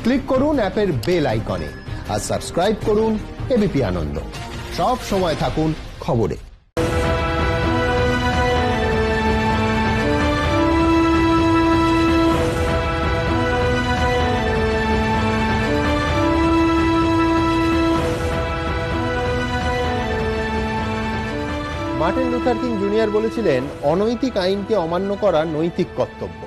Click করুন অ্যাপের bell আইকনে আর সাবস্ক্রাইব করুন এবিপি আনন্দ। সব সময় থাকুন খবরে। মার্টিন লুথার কিং জুনিয়র বলেছিলেন, অনৈতিক আইনকে অমান্য করা নৈতিক কর্তব্য।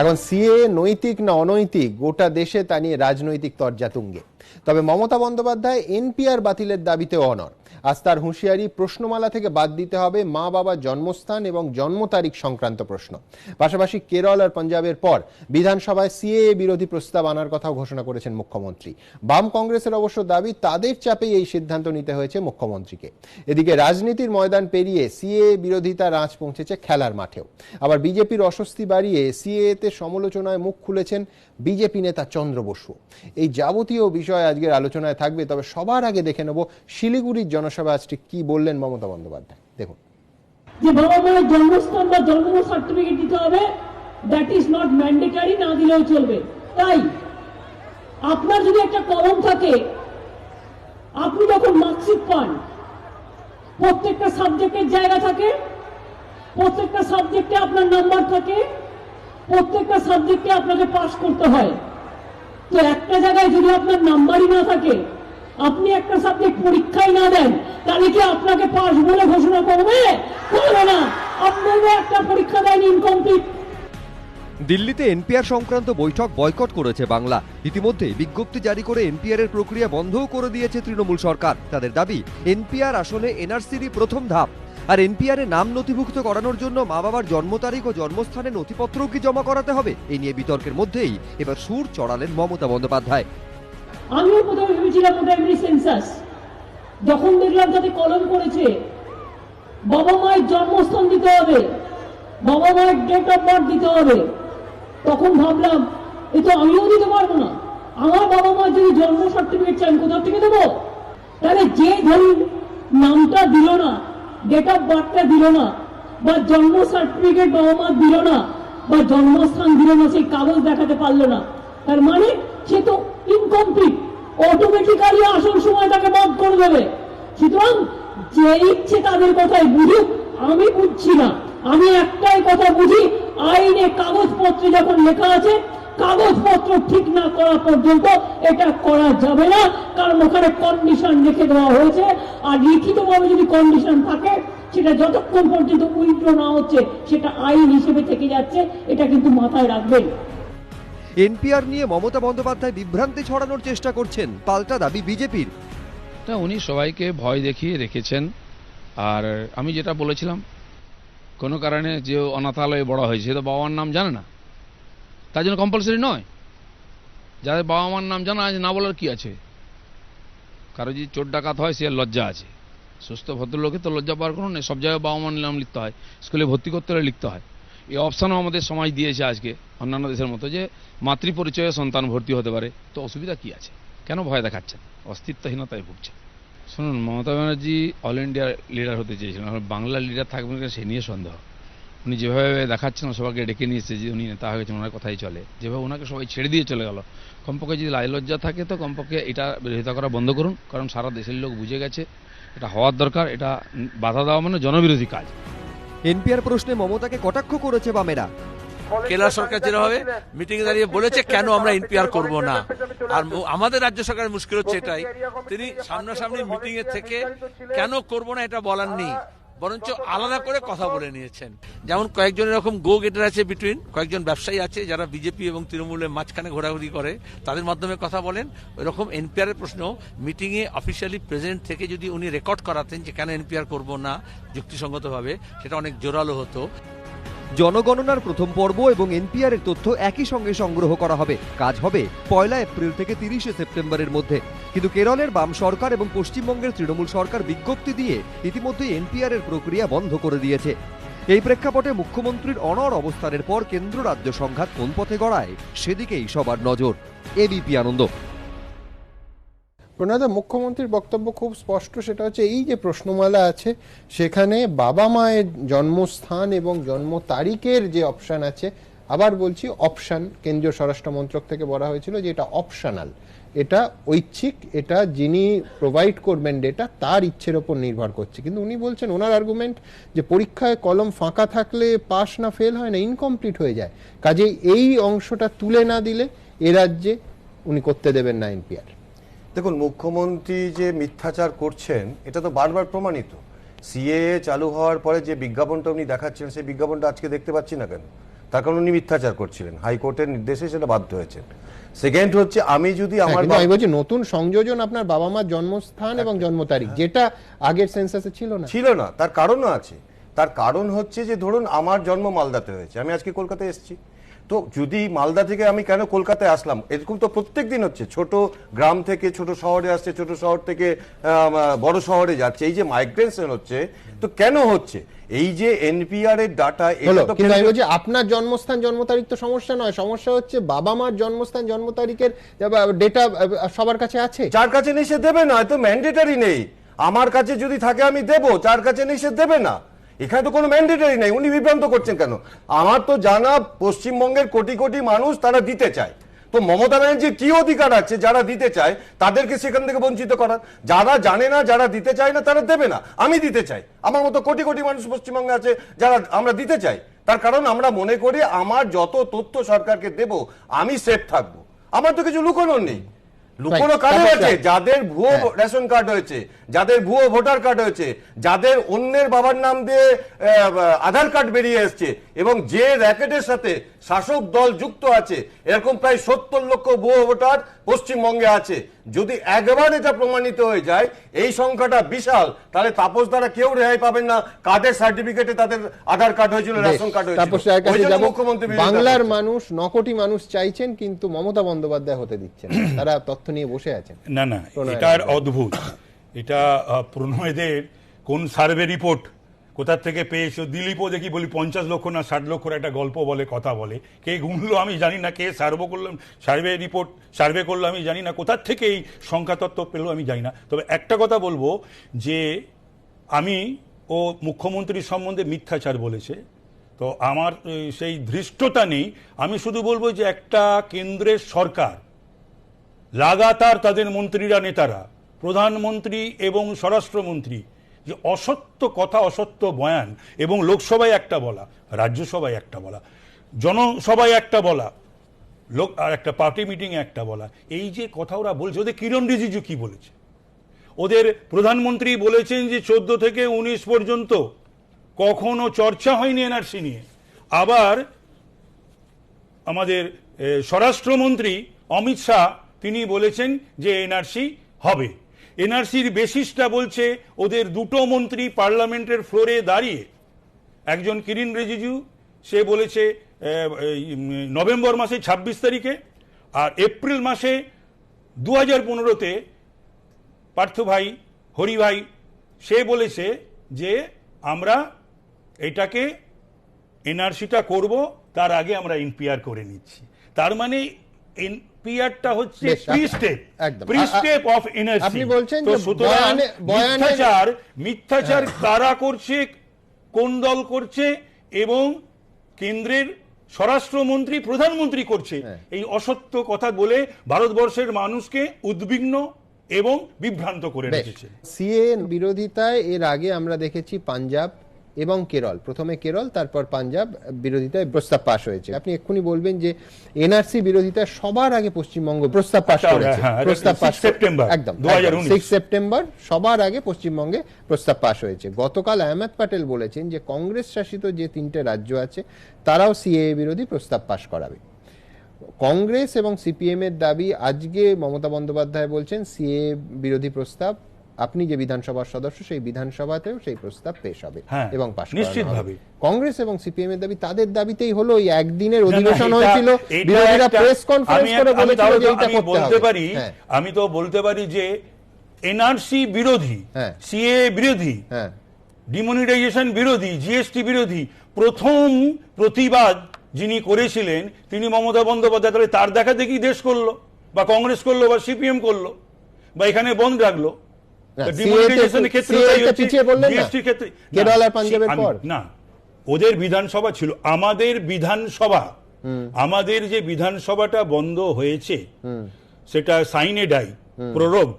এখন সিএএ নৈতিক না অনৈতিক, গোটা দেশে তা নিয়ে রাজনৈতিক তরজা তুঙ্গে। তবে মমতা বন্দ্যোপাধ্যায় এনপিআর বাতিলের দাবিতেও অনড়। আজ তার হুঁশিয়ারি, প্রশ্নমালা থেকে বাদ দিতে হবে মা বাবার জন্মস্থান এবং জন্ম তারিখ সংক্রান্ত প্রশ্ন। পাশাপাশি কেরল আর পাঞ্জাবের পর বিধানসভায় সিএএ বিরোধী প্রস্তাব আনার কথাও ঘোষণা করেছেন মুখ্যমন্ত্রী। বাম কংগ্রেসের অবশ্য দাবি, তাদের চাপেই এই সিদ্ধান্ত নিতে হয়েছে মুখ্যমন্ত্রীকে। এদিকে রাজনীতির ময়দান পেরিয়ে সিএএ বিরোধিতার আঁচ পৌঁছেছে খেলার মাঠেও। আবার বিজেপির অস্বস্তি বাড়িয়ে সিএএতে সমালোচনায় মুখ খুলেছেন বিজেপি নেতা চন্দ্র বসু। এই যাবতীয় বিষয় আজকের আলোচনায় থাকবে। তবে সবার আগে দেখে নেব শিলিগুড়ির জনসভা আজকে কি বললেন মমতা বন্দ্যোপাধ্যায়। দেখুন। যে বাবা মায়ের জন্মস্থান বা জন্ম সার্টিফিকেট দিতে হবে, দ্যাট ইজ নট ম্যান্ডেটরি, না দিলেও চলবে। তাই আপনার যদি একটা কলম থাকে, আপনি যখন মার্কশিট পান, প্রত্যেকটা সাবজেক্টের জায়গা থাকে, প্রত্যেকটা সাবজেক্টে আপনার নাম্বার থাকে, প্রত্যেকটা সাবজেক্টে আপনাকে পাস করতে হয়। তো একটা জায়গায় যদি আপনার নাম্বারই না থাকে, আপনি একটা সাবজেক্ট পরীক্ষায় না দেন, তাহলে কি আপনাকে পাস বলে ঘোষণা করবে? করবে না। আপনি একটা পরীক্ষা দেন ইনকমপ্লিট। দিল্লিতে এনপিআর সংক্রান্ত বৈঠক বয়কট করেছে বাংলা। ইতিমধ্যে বিজ্ঞপ্তি জারি করে এনপিআর এর প্রক্রিয়া বন্ধও করে দিয়েছে তৃণমূল সরকার। তাদের দাবি, এনপিআর আসলে এনআরসিরই প্রথম ধাপ। আর এনপিআর এ নাম নথিভুক্ত করানোর জন্য মা বাবার জন্ম তারিখ ও জন্মস্থানের নথিপত্রও কি জমা করাতে হবে? এই নিয়ে বিতর্কের মধ্যেই এবার সুর চড়ালেন মমতা বন্দ্যোপাধ্যায়। আমিও প্রথমে ভেবেছিলাম ওটা এমনি সেন্সাস। যখন দেখলাম তাতে কলম করেছে বাবা মায়ের জন্মস্থান দিতে হবে, বাবা মায়ের ডেট অফ বার্থ দিতে হবে, তখন ভাবলাম এ তো আমিও দিতে পারবো না। আমার বাবা মা যদি জন্ম সার্টিফিকেট চান, কোথা থেকে দেবো? তাহলে যে ধরুন নামটা দিল না, ডেট অফ বার্থটা দিল না, বা জন্ম সার্টিফিকেট বাবা মা দিল না, বা জন্মস্থান দিল না, সেই কাগজ দেখাতে পারলো না, তার মানে সে তো ইনকমপ্লিট। অটোমেটিক্যালি আসল সময় তাকে বাদ করে দেবে। সুতরাং যে ইচ্ছে তাদের কথাই বুঝুক, আমি বুঝছি না। আমি একটাই কথা বুঝি, আইনে কাগজপত্রে যখন লেখা আছে, কাগজপত্র ঠিক না করা পর্যন্ত এটা করা যাবে না, কারণ ওখানে কন্ডিশন রেখে দেওয়া হয়েছে। আর লিখিতভাবে যদি কন্ডিশন থাকে, সেটা যতক্ষণ পর্যন্ত উইথড্র না হচ্ছে, সেটা আইন হিসেবে থেকে যাচ্ছে। এটা কিন্তু মাথায় রাখবেন। এনপিআর নিয়ে মমতা বন্দ্যোপাধ্যায় বিভ্রান্তি ছড়ানোর চেষ্টা করছেন, পাল্টা দাবি বিজেপির। উনি সবাইকে ভয় দেখিয়ে রেখেছেন। আর আমি যেটা বলেছিলাম, কোনো কারণে যে অনাথালয়ে বড় হয়েছে, সে তো বাবা মার নাম জানে না, তার জন্য কম্পালসারি নয়। যাদের বাবা মার নাম জানা আছে, না বলার কি আছে? কারো যদি চোর ডাকাত হয়, সে লজ্জা আছে। সুস্থ ভদ্রলোকে তো লজ্জা পাওয়ার কোনো নেই। সব জায়গায় বাবা মার নাম লিখতে হয়, স্কুলে ভর্তি করতে হলে লিখতে হয়। এই অপশানও আমাদের সমাজ দিয়েছে আজকে, অন্যান্য দেশের মতো, যে মাতৃ পরিচয়ে সন্তান ভর্তি হতে পারে। তো অসুবিধা কি আছে? কেন ভয় দেখাচ্ছেন? অস্তিত্বহীনতায় ভুগছে। শুনুন, Mamata Banerjee all India leader হতে চেয়েছিলেন, বাংলার লিডার থাকবেন কিনা সে নিয়ে সন্দেহ। উনি যেভাবে দেখাচ্ছেন সবাইকে ডেকে নিয়ে এসেছে যে উনি নেতা হয়ে গেছেন, ওনার কথাই চলে। যেভাবে ওনাকে সবাই ছেড়ে দিয়ে চলে গেল, কমপক্ষে যদি লাইলজ্জা থাকে তো কমপক্ষে এটা বিরোধিতা করা বন্ধ করুন। কারণ সারা দেশের লোক বুঝে গেছে এটা হওয়ার দরকার। এটা বাধা দেওয়া মানে জনবিরোধী কাজ। এনপিআর প্রশ্নে মমতাকে কটাক্ষ করেছে বামেরা। কেরল সরকার যেভাবে মিটিং এ দাঁড়িয়ে বলেছে কেন আমরা এনপিআর করব না, আর আমাদের রাজ্য সরকারের মুশকিল হচ্ছে এটাই, তিনি সামনাসামনি মিটিং এর থেকে কেন করব না এটা বলার নেই, বরঞ্চ আলাদা করে কথা বলে নিয়েছেন। যেমন কয়েকজন এরকম গো গেটার আছে বিটুইন, কয়েকজন ব্যবসায়ী আছে যারা বিজেপি এবং তৃণমূলের মাঝখানে ঘোরাঘুরি করে, তাদের মাধ্যমে কথা বলেন। ওইরকম এনপিআর এর প্রশ্ন মিটিং এ অফিসিয়ালি প্রেজেন্ট থেকে যদি উনি রেকর্ড করাতেন যে কেন এনপিআর করব না যুক্তিসঙ্গতভাবে, সেটা অনেক জোরালো হতো। জনগণনার প্রথম পর্ব এবং এনপিআর এর তথ্য একই সঙ্গে সংগ্রহ করা হবে। কাজ হবে 1 এপ্রিল থেকে 30 সেপ্টেম্বরের মধ্যে। কিন্তু কেরলের বাম সরকার এবং পশ্চিমবঙ্গের তৃণমূল সরকার বিজ্ঞপ্তি দিয়ে ইতিমধ্যে এনপিআর এর প্রক্রিয়া বন্ধ করে দিয়েছে। এই প্রেক্ষাপটে মুখ্যমন্ত্রীর অনড় অবস্থানের পর কেন্দ্র রাজ্য সংঘাত কোন পথে গড়ায়, সেদিকেই সবার নজর। এবিপি আনন্দ। প্রণয়দা, মুখ্যমন্ত্রীর বক্তব্য খুব স্পষ্ট, সেটা হচ্ছে এই যে প্রশ্নমালা আছে সেখানে বাবা মায়ের জন্মস্থান এবং জন্ম তারিখের যে অপশন আছে আবার বলছি অপশন, কেন্দ্রীয় স্বরাষ্ট্র মন্ত্রক থেকে বলা হয়েছিল যে এটা অপশনাল, এটা ঐচ্ছিক, এটা যিনি প্রোভাইড করবেন ডেটা তার ইচ্ছের ওপর নির্ভর করছে। কিন্তু উনি বলছেন, ওনার আর্গুমেন্ট যে পরীক্ষায় কলম ফাঁকা থাকলে পাস না ফেল হয় না, ইনকমপ্লিট হয়ে যায়, কাজেই এই অংশটা তুলে না দিলে এ রাজ্যে উনি করতে দেবেন না এনপিআর। দেখুন, মুখ্যমন্ত্রী যে মিথ্যাচার করছেন এটা তো বারবার প্রমাণিত। সিএএ চালু হওয়ার পরে যে বিজ্ঞাপনটা উনি দেখাচ্ছেন, সেই বিজ্ঞাপনটা আজকে দেখতে পাচ্ছি না কেন? তার কারণ উনি মিথ্যাচার করছিলেন, হাইকোর্টের নির্দেশে সেটা বাধ্য হয়েছেন। সেকেন্ড হচ্ছে, আমি যদি আমার আমি বলছি নতুন সংযোজন আপনার বাবা মার জন্মস্থান এবং জন্ম তারিখ, যেটা আগের সেন্সাসে ছিল না। তার কারণও আছে। তার কারণ হচ্ছে যে ধরুন আমার জন্ম মালদাতে হয়েছে, আমি আজকে কলকাতায় এসেছি, তো যদি মালদা থেকে আমি কেন কলকাতায় আসলাম, এরকম তো প্রত্যেক দিন হচ্ছে। ছোট গ্রাম থেকে ছোট শহরে আসছে, ছোট শহর থেকে বড় শহরে যাচ্ছে, এই যে মাইগ্রেশন হচ্ছে, তো কেন হচ্ছে? এই যে এনপিআর এর ডাটা, এটা তো কিন্তু আমি বলছি আপনার জন্মস্থান জন্ম তারিখ তো সমস্যা নয়, সমস্যা হচ্ছে বাবা মার জন্মস্থান জন্ম তারিখের ডেটা সবার কাছে আছে। যার কাছে নেই সে দেবে না, তো ম্যান্ডেটরি নেই। আমার কাছে যদি থাকে আমি দেবো, যার কাছে নেই সে দেবে না। এখানে তো কোনো ম্যান্ডেটরি নেই। উনি বিভ্রান্ত করছেন কেন? আমার তো জানা পশ্চিমবঙ্গের কোটি কোটি মানুষ তারা দিতে চায়, তো মমতা ব্যানার্জির কি অধিকার আছে যারা দিতে চায় তাদেরকে সেখান থেকে বঞ্চিত করার? যারা জানে না, যারা দিতে চায় না, তারা দেবে না। আমি দিতে চাই, আমার মতো কোটি কোটি মানুষ পশ্চিমবঙ্গে আছে যারা আমরা দিতে চাই। তার কারণ আমরা মনে করি আমার যত তথ্য সরকারকে দেব আমি সেফ থাকবো। আমার তো কিছু লুকোনোর নেই। লুকোনো কার্ড আছে, যাদের ভুয়ো রেশন কার্ড হয়েছে, যাদের ভুয়ো ভোটার কার্ড হয়েছে, যাদের অন্যের বাবার নাম দিয়ে আধার কার্ড বেরিয়ে এসছে, এবং যে র্যাকেটের সাথে শাসক দল যুক্ত আছে, এরকম প্রায় 70 লক্ষ ভুয়ো ভোটার পশ্চিমবঙ্গে আছে। যদি একবার এটা প্রমাণিত হয়ে যায়, এই সংখ্যাটা বিশাল, তাহলে তাপস দ্বারা কেউ রেহাই পাবেন না। কার্ডের সার্টিফিকেটে তাদের আধার কার্ড হয়েছিল, রেশন কার্ড হয়েছিল। মুখ্যমন্ত্রী বাংলার মানুষ 9 কোটি মানুষ চাইছেন, কিন্তু মমতা বন্দ্যোপাধ্যায় হতে দিচ্ছেন, তারা তথ্য নিয়ে বসে আছেন। না, এটা অদ্ভুত। এটা প্রণয়দের কোন সার্ভে রিপোর্ট কোথা থেকে পেয়েছো? দিলীপও দেখি বলি 50 লক্ষ না 60 লক্ষর একটা গল্প বলে, কথা বলে। কে গুনলো আমি জানি না, কে সার্ভে রিপোর্ট সার্ভে করলো আমি জানি না, কোথার থেকে এই সংখ্যা তত্ত্ব পেলো আমি জানি না। তবে একটা কথা বলবো, যে আমি ও মুখ্যমন্ত্রীর সম্বন্ধে মিথ্যাচার বলেছে, তো আমার সেই ধৃষ্টতা নেই। আমি শুধু বলবো যে একটা কেন্দ্রের সরকার লাগাতার তাদের মন্ত্রীরা, নেতারা, প্রধানমন্ত্রী এবং স্বরাষ্ট্রমন্ত্রী যে অসত্য কথা, অসত্য বয়ান, এবং লোকসভায় একটা বলা, রাজ্যসভায় একটা বলা, জনসভায় একটা বলা, আর একটা পার্টি মিটিংয়ে একটা বলা, এই যে কথা ওরা বলছে, ওদের কিরণ রিজিজু কি বলেছে? ওদের প্রধানমন্ত্রী বলেছেন যে 14 থেকে 19 পর্যন্ত কখনো চর্চা হয়নি এনআরসি নিয়ে। আবার আমাদের স্বরাষ্ট্রমন্ত্রী অমিত শাহ তিনি বলেছেন যে এনআরসি হবে। এনআরসির বেসিসটা বলছে ওদের দুটো মন্ত্রী পার্লামেন্টের ফ্লোরে দাঁড়িয়ে, একজন কিরণ রিজিজু সে বলেছে নভেম্বর মাসে 26 তারিখে, আর এপ্রিল মাসে 2015-তে পার্থ ভাই, হরি ভাই, সে বলেছে যে আমরা এটাকে এনআরসিটা করব, তার আগে আমরা এনপিআর করে নিচ্ছি। তার মানে এনপিআরটা হচ্ছে প্রি স্টেপ অফ এনআরসি। আপনি বলছেন যে মিথ্যাচার কারা করছে, কোন দল করছে, এবং কেন্দ্রের স্বরাষ্ট্রমন্ত্রী, প্রধানমন্ত্রী করছে এই অসত্য কথা বলে ভারতবর্ষের মানুষকে উদ্বিগ্ন এবং বিভ্রান্ত করে রেখেছে। সিএএ বিরোধিতায় এর আগে আমরা দেখেছি পাঞ্জাব এবং কেরল, প্রথমে কেরল তারপর পাঞ্জাব বিরোধিতায় প্রস্তাব পাশ হয়েছে। আপনি এক্ষুনি বলবেন যে এনআরসি বিরোধিতায় সবার আগে পশ্চিমবঙ্গ প্রস্তাব পাশ করেছে, প্রস্তাব পাশ সেপ্টেম্বর একদম 6 সেপ্টেম্বর সবার আগে পশ্চিমবঙ্গে প্রস্তাব পাশ হয়েছে। গতকাল আহমেদ প্যাটেল বলেছেন যে কংগ্রেস শাসিত যে 3টে রাজ্য আছে তারাও সিএএ বিরোধী প্রস্তাব পাশ করাবে। কংগ্রেস এবং সিপিএম এর দাবি, আজকে মমতা বন্দ্যোপাধ্যায় বলছেন সিএএ বিরোধী প্রস্তাব, আপনি যে বিধানসভার সদস্য সেই বিধানসভাতেও সেই প্রস্তাব পেশ হবে এবং পাশ নিশ্চিতভাবে। কংগ্রেস এবং সিপিএম এর দাবি, তাদের দাবিতেই হলো এই একদিনের অধিবেশন হয়েছিল, বিরোধীরা প্রেস কনফারেন্স করে বলেছিল যে এটা করতে হবে। আমি তো বলতে পারি যে এনআরসি বিরোধী, সিএএ বিরোধী, ডিমনিটাইজেশন বিরোধী, জিএসটি বিরোধী প্রথম প্রতিবাদ যিনি করেছিলেন তিনি মমতা বন্দ্যোপাধ্যায়। তাহলে তার দেখা দেখি দেশ করলো, বা কংগ্রেস করলো, বা সিপিএম করলো, বা এখানে বন্ধ রাখলো। না, ওদের বিধানসভা ছিল, আমাদের বিধানসভা আমাদের যে বিধানসভাটা বন্ধ হয়েছে সেটা সাইনে ডাই প্রোরোগড,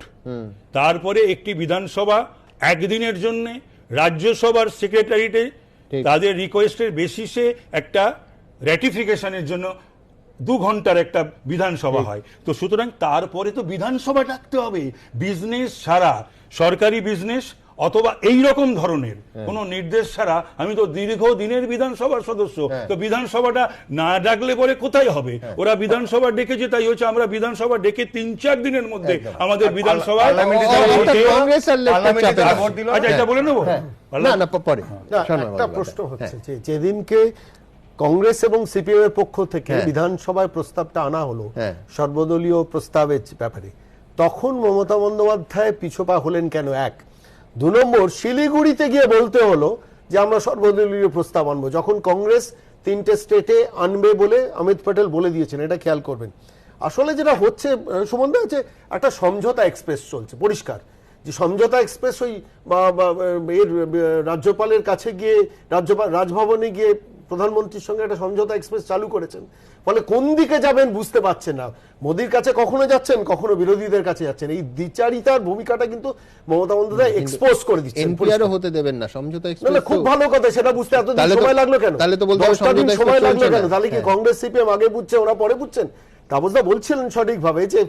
তারপরে একটি বিধানসভা একদিনের জন্য রাজ্যসভার সেক্রেটারিয়েটে তাদের রিকোয়েস্টের বেসিসে একটা র্যাটিফিকেশনের জন্য 2 ঘন্টার একটা বিধানসভা হয়। তো সুতরাং তারপরে তো বিধানসভা ডাকতে হবে। বিজনেস ছাড়া, সরকারি বিজনেস অথবা এই রকম ধরনের কোন নির্দেশ ছাড়া, আমি তো দীর্ঘদিনের বিধানসভার সদস্য, তো বিধানসভাটা না ডাকলে পরে কোথায় হবে? ওরা বিধানসভা ডেকেছে, তাই হচ্ছে আমরা বিধানসভা ডেকে 3-4 দিনের মধ্যে আমাদের বিধানসভা। আচ্ছা, এটা বলে নেবো। একটা প্রশ্ন হচ্ছে যে যেদিনকে কংগ্রেস এবং সিপিএম এর পক্ষ থেকে বিধানসভায় প্রস্তাবটা আনা হলো সর্বদলীয় প্রস্তাবের ব্যাপারে, তখন মমতা বন্দ্যোপাধ্যায় পিছপা হলেন কেন? 1। 2 নম্বর, শিলিগুড়িতে গিয়ে বলতে হলো যে আমরা সর্বদলীয় প্রস্তাব আনবো, যখন কংগ্রেস 3টে স্টেটে আনবে বলে অমিত প্যাটেল বলে দিয়েছেন। এটা খেয়াল করবেন। আসলে যেটা হচ্ছে সুমন দা, যে একটা সমঝোতা এক্সপ্রেস চলছে, পরিষ্কার যে সমঝোতা এক্সপ্রেস ওই রাজ্যপালের কাছে গিয়ে, রাজভবনে গিয়ে প্রধানমন্ত্রীর সঙ্গে একটা সমঝোতা এক্সপ্রেস চালু করেছেন। ফলে কোন দিকে যাবেন বুঝতে পারছেন না। মোদির কাছে কখনো যাচ্ছেন, কখনো বিরোধীদের কাছে যাচ্ছেন। এই দ্বিচারিতার ভূমিকাটা কিন্তু মমতা বন্দ্যোপাধ্যায় এক্সপোজ করে দিচ্ছেন। এনপিআরও হতে দেবেন না সমঝোতা এক্সপ্রেস। না, খুব ভালো কথা, সেটা বুঝতে এতদিন সময় লাগলো কেন? তাহলে তো বলতে হবে 10টা দিন সময় লাগলো কেন? তাহলে কি হ্যাঁ। কংগ্রেস সিপিএম আগে বুঝছে, ওরা পরে বুঝছেন? তাপসদা বলছিলেন সঠিকভাবে যে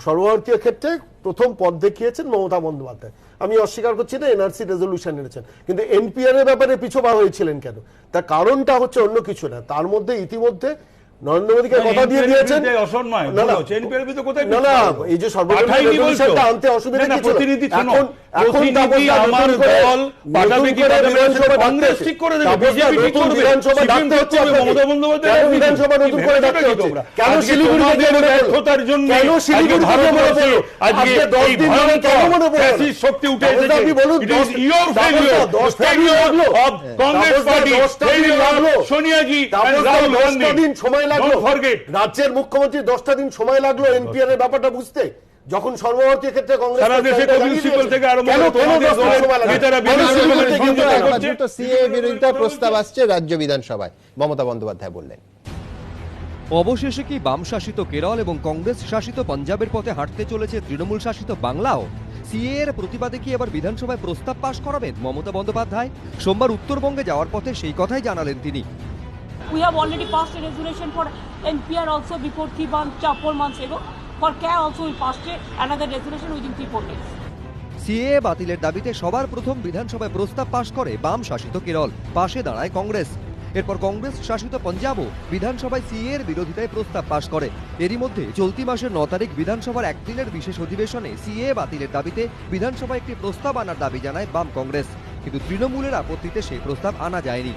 সর্বভারতীয় ক্ষেত্রে প্রথম পথ দেখিয়েছেন মমতা বন্দ্যোপাধ্যায়। আমি অস্বীকার করছি না, এনআরসি রেজলিউশন এনেছেন, কিন্তু এনপিআর এর ব্যাপারে পিছপা হয়েছিলেন কেন? তার কারণটা হচ্ছে অন্য কিছু না। তার মধ্যে ইতিমধ্যে নরেন্দ্র মোদীকে কথা দিয়ে দিয়েছেন। এই যে সর্বদলীয় রেজলিউশনটা আনতে অসুবিধা কি ছিল? এখন আমার দল পাঠাবে কি কংগ্রেস ঠিক করে দেবে, বিজেপি ঠিক করবে, বিধানসভা ডাকতে হচ্ছে মমতা বন্দ্যোপাধ্যায়, বিধানসভা নতুন করে ডাকতে হচ্ছে কেন? শিলিগুড়িতে ব্যর্থতার জন্য, কেন শিলিগুড়িতে মনে পড়লো? আজকে 10 দিন ধরে কেন মনে পড়লো? ফ্যাসিস্ট শক্তি উঠে এসেছে। আপনি বলুন, it is your failure, failure of Congress party, failure of Sonia ji and Rahul Gandhi. 10 দিন সময় লাগলো রাজ্যের মুখ্যমন্ত্রী, 10টা দিন সময় লাগলো এনপিআর এর ব্যাপারটা বুঝতে, যখন সর্বভারতীয় ক্ষেত্রে কংগ্রেস সিএ বিরোধিতা প্রস্তাব আসছে রাজ্য বিধানসভায়, মমতা বন্দ্যোপাধ্যায় বললেন। অবশেষে কি বাম শাসিত কেরল এবং কংগ্রেস শাসিত পাঞ্জাবের পথে হাঁটতে চলেছে তৃণমূল শাসিত বাংলাও? সিএ এর প্রতিবাদে কি এবার বিধানসভায় প্রস্তাব পাশ করাবেন মমতা বন্দ্যোপাধ্যায়? সোমবার উত্তরবঙ্গে যাওয়ার পথে সেই কথাই জানালেন তিনি। We have already passed a resolution for NPR also before 4 months ago. For CAR also we passed another resolution within 3-4 days. CA বাতিলের দাবিতে সবার প্রথম বিধানসভায় প্রস্তাব পাশ করে বাম শাসিত কেরল, পাশে দাঁড়ায় কংগ্রেস। এরপর কংগ্রেস শাসিত পাঞ্জাবও বিধানসভায় সিএ এর বিরোধিতায় প্রস্তাব পাশ করে। এরই মধ্যে চলতি মাসের 9 তারিখ বিধানসভার একদিনের বিশেষ অধিবেশনে সিএ বাতিলের দাবিতে বিধানসভায় একটি প্রস্তাব আনার দাবি জানায় বাম কংগ্রেস, কিন্তু তৃণমূলের আপত্তিতে সেই প্রস্তাব আনা যায়নি।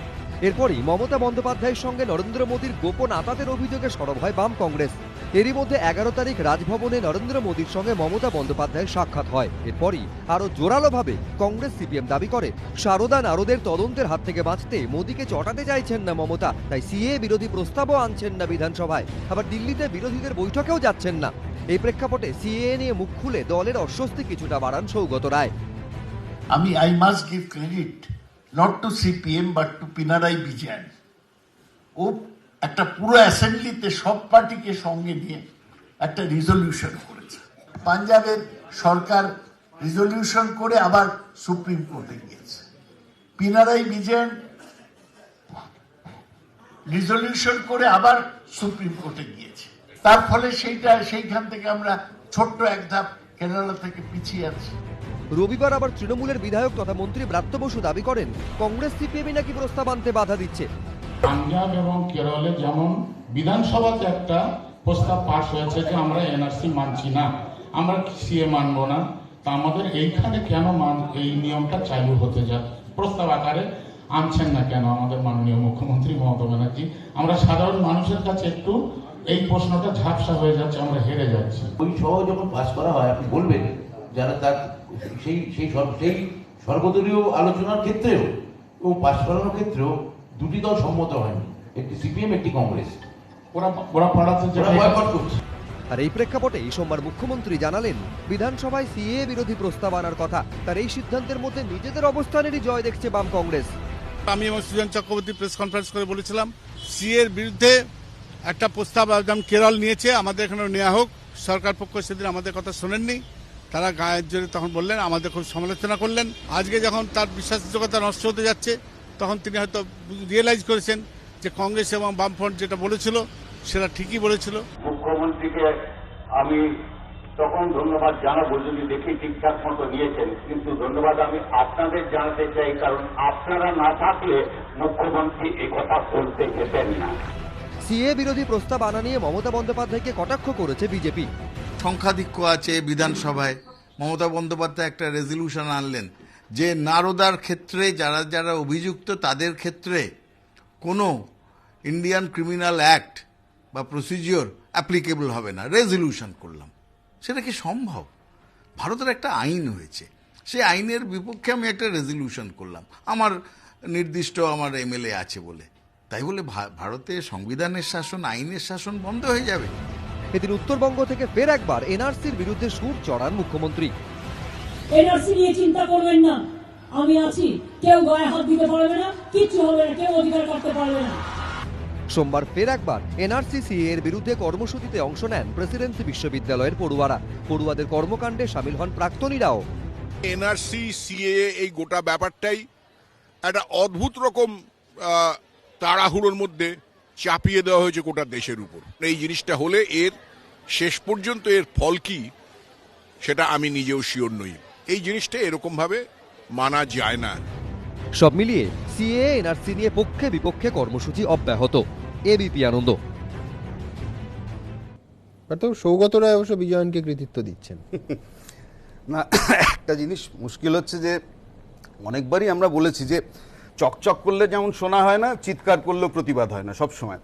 এরপরই মমতা বন্দ্যোপাধ্যায়ের সঙ্গে নরেন্দ্র মোদীর গোপন আতাতের অভিযোগে সরব হয় বাম কংগ্রেস। এরই মধ্যে 11 তারিখ রাজভবনে নরেন্দ্র মোদীর সঙ্গে মমতা বন্দ্যোপাধ্যায়ের সাক্ষাৎ হয়। এরপরই আরো জোরালোভাবে কংগ্রেস সিপিএম দাবি করে সারদা নারদের তদন্তের হাত থেকে বাঁচতে মোদীকে চটাতে চাইছেন না মমতা, তাই সিএ বিরোধী প্রস্তাবও আনছেন না বিধানসভায়, আবার দিল্লিতে বিরোধীদের বৈঠকেও যাচ্ছেন না। এই প্রেক্ষাপটে সিএ নিয়ে মুখ খুলে দলের অস্বস্তি কিছুটা বাড়ান Saugata Roy. I must give credit not to CPM but to Pinarayi Vijayan. ও একটা পুরো অ্যাসেম্বলিতে সব পার্টিকে সঙ্গে নিয়ে একটা রিজলিউশন করেছে। পাঞ্জাবের সরকার রিজলিউশন করে আবার সুপ্রিম কোর্টে গিয়েছে। পিনারাই বিজয়ন রিজলিউশন করে আবার সুপ্রিম কোর্টে গিয়েছে। তার ফলে সেইখান থেকে আমরা ছোট্ট এক ধাপ কেরালা থেকে পিছিয়ে আছি। রবিবার আবার তৃণমূলের বিধায়ক তথা মন্ত্রী ব্রাত্য বসু দাবি করেন কংগ্রেস সিপিএমই নাকি প্রস্তাব আনতে বাধা দিচ্ছে। পাঞ্জাব এবং কেরলে যেমন বিধানসভাতে একটা প্রস্তাব পাশ হয়েছে যে আমরা এনআরসি মানছি না, আমরা সিএ মানব না, তা আমাদের এইখানে কেন এই নিয়মটা চালু হতে যায় প্রস্তাব আকারে আনছেন না কেন আমাদের মাননীয় মুখ্যমন্ত্রী মমতা ব্যানার্জি? আমরা সাধারণ মানুষের কাছে একটু এই প্রশ্নটা ঝাপসা হয়ে যাচ্ছে, আমরা হেরে যাচ্ছি। ওই সহ যখন পাস করা হয় আপনি বলবেন যারা তার সেই সর্বদলীয় আলোচনার ক্ষেত্রেও ও পাস করানোর ক্ষেত্রেও দুটি দল সম্মত হয়নি, একটি সিপিএম একটি কংগ্রেস। ওরা পাড়াতে বয়কট করছে। আর এই প্রেক্ষাপটে সোমবার মুখ্যমন্ত্রী জানালেন বিধানসভায় সিএ বিরোধী প্রস্তাব আনার কথা। তার এই সিদ্ধান্তের মধ্যে নিজেদের অবস্থানেরই জয় দেখছে বাম কংগ্রেস। আমি এবং সুজন চক্রবর্তী প্রেস কনফারেন্স করে বলেছিলাম সিএ এর বিরুদ্ধে একটা প্রস্তাব যেমন কেরল নিয়েছে, আমাদের এখানে নেওয়া হোক। সরকার পক্ষ সেদিন আমাদের কথা শোনেননি, তারা গায়ের জোরে তখন বললেন, আমাদের খুব সমালোচনা করলেন। আজকে যখন তার বিশ্বাসযোগ্যতা নষ্ট হতে যাচ্ছে, তখন তিনি হয়তো রিয়েলাইজ করেছেন যে কংগ্রেস এবং বামফ্রন্ট যেটা বলেছিল সেটা ঠিকই বলেছিল। মুখ্যমন্ত্রীকে আমি তখন ধন্যবাদ জানাবো যদি দেখি ঠিকঠাক মতো নিয়েছেন, কিন্তু ধন্যবাদ আমি আপনাদের জানাতে চাই, কারণ আপনারা না থাকলে মুখ্যমন্ত্রী এই কথা বলতে যেতেন না। সিএ বিরোধী প্রস্তাব আনা নিয়ে মমতা বন্দ্যোপাধ্যায়কে কটাক্ষ করেছে বিজেপি। সংখ্যাধিক্য আছে বিধানসভায়, মমতা বন্দ্যোপাধ্যায় একটা রেজলিউশন আনলেন যে নারদার ক্ষেত্রে যারা যারা অভিযুক্ত তাদের ক্ষেত্রে কোনো ইন্ডিয়ান ক্রিমিনাল অ্যাক্ট বা প্রসিজিওর অ্যাপ্লিকেবল হবে না। রেজলিউশন করলাম, সেটা কি সম্ভব? ভারতের একটা আইন হয়েছে, সেই আইনের বিপক্ষে আমি একটা রেজলিউশন করলাম, আমার নির্দিষ্ট আমার এমএলএ আছে বলে, তাই বলে ভারতে সংবিধানের শাসন, আইনের শাসন বন্ধ হয়ে যাবে? এদিন উত্তরবঙ্গ থেকে ফের একবার এনআরসির বিরুদ্ধে সুর চড়ান মুখ্যমন্ত্রী। এনআরসি নিয়ে চিন্তা করবেন না, আমি আছি, কেউ গায়ে হাত দিতে পারবে না, কিচ্ছু হবে না, কেউ অধিকার করতে পারবে না। সোমবার ফের একবার এনআরসি সিএ এর বিরুদ্ধে কর্মসূচিতে অংশ নেন প্রেসিডেন্সি বিশ্ববিদ্যালয়ের পড়ুয়ারা। পড়ুয়াদের কর্মকাণ্ডে সামিল হন প্রাক্তনীরাও। এনআরসি সিএ এই গোটা ব্যাপারটাই একটা অদ্ভুত রকম তাড়াহুড়োর মধ্যে চাপিয়ে দেওয়া হয়েছে গোটা দেশের উপর। এই জিনিসটা হলে এর শেষ পর্যন্ত এর ফল কি সেটা আমি নিজেও শিওর নই। এই জিনিসটা এরকম ভাবে মানা যায় না। সব মিলিয়ে সিএ এনআরসি নিয়ে পক্ষে বিপক্ষে কর্মসূচি অব্যাহত। এবিপি আনন্দ। সৌগত রায় অবশ্য বিজয়নকে কৃতিত্ব দিচ্ছেন না। একটা জিনিস মুশকিল হচ্ছে যে অনেকবারই আমরা বলেছি যে চকচক করলে যেমন শোনা হয় না, চিৎকার করলেও প্রতিবাদ হয় না সব সময়।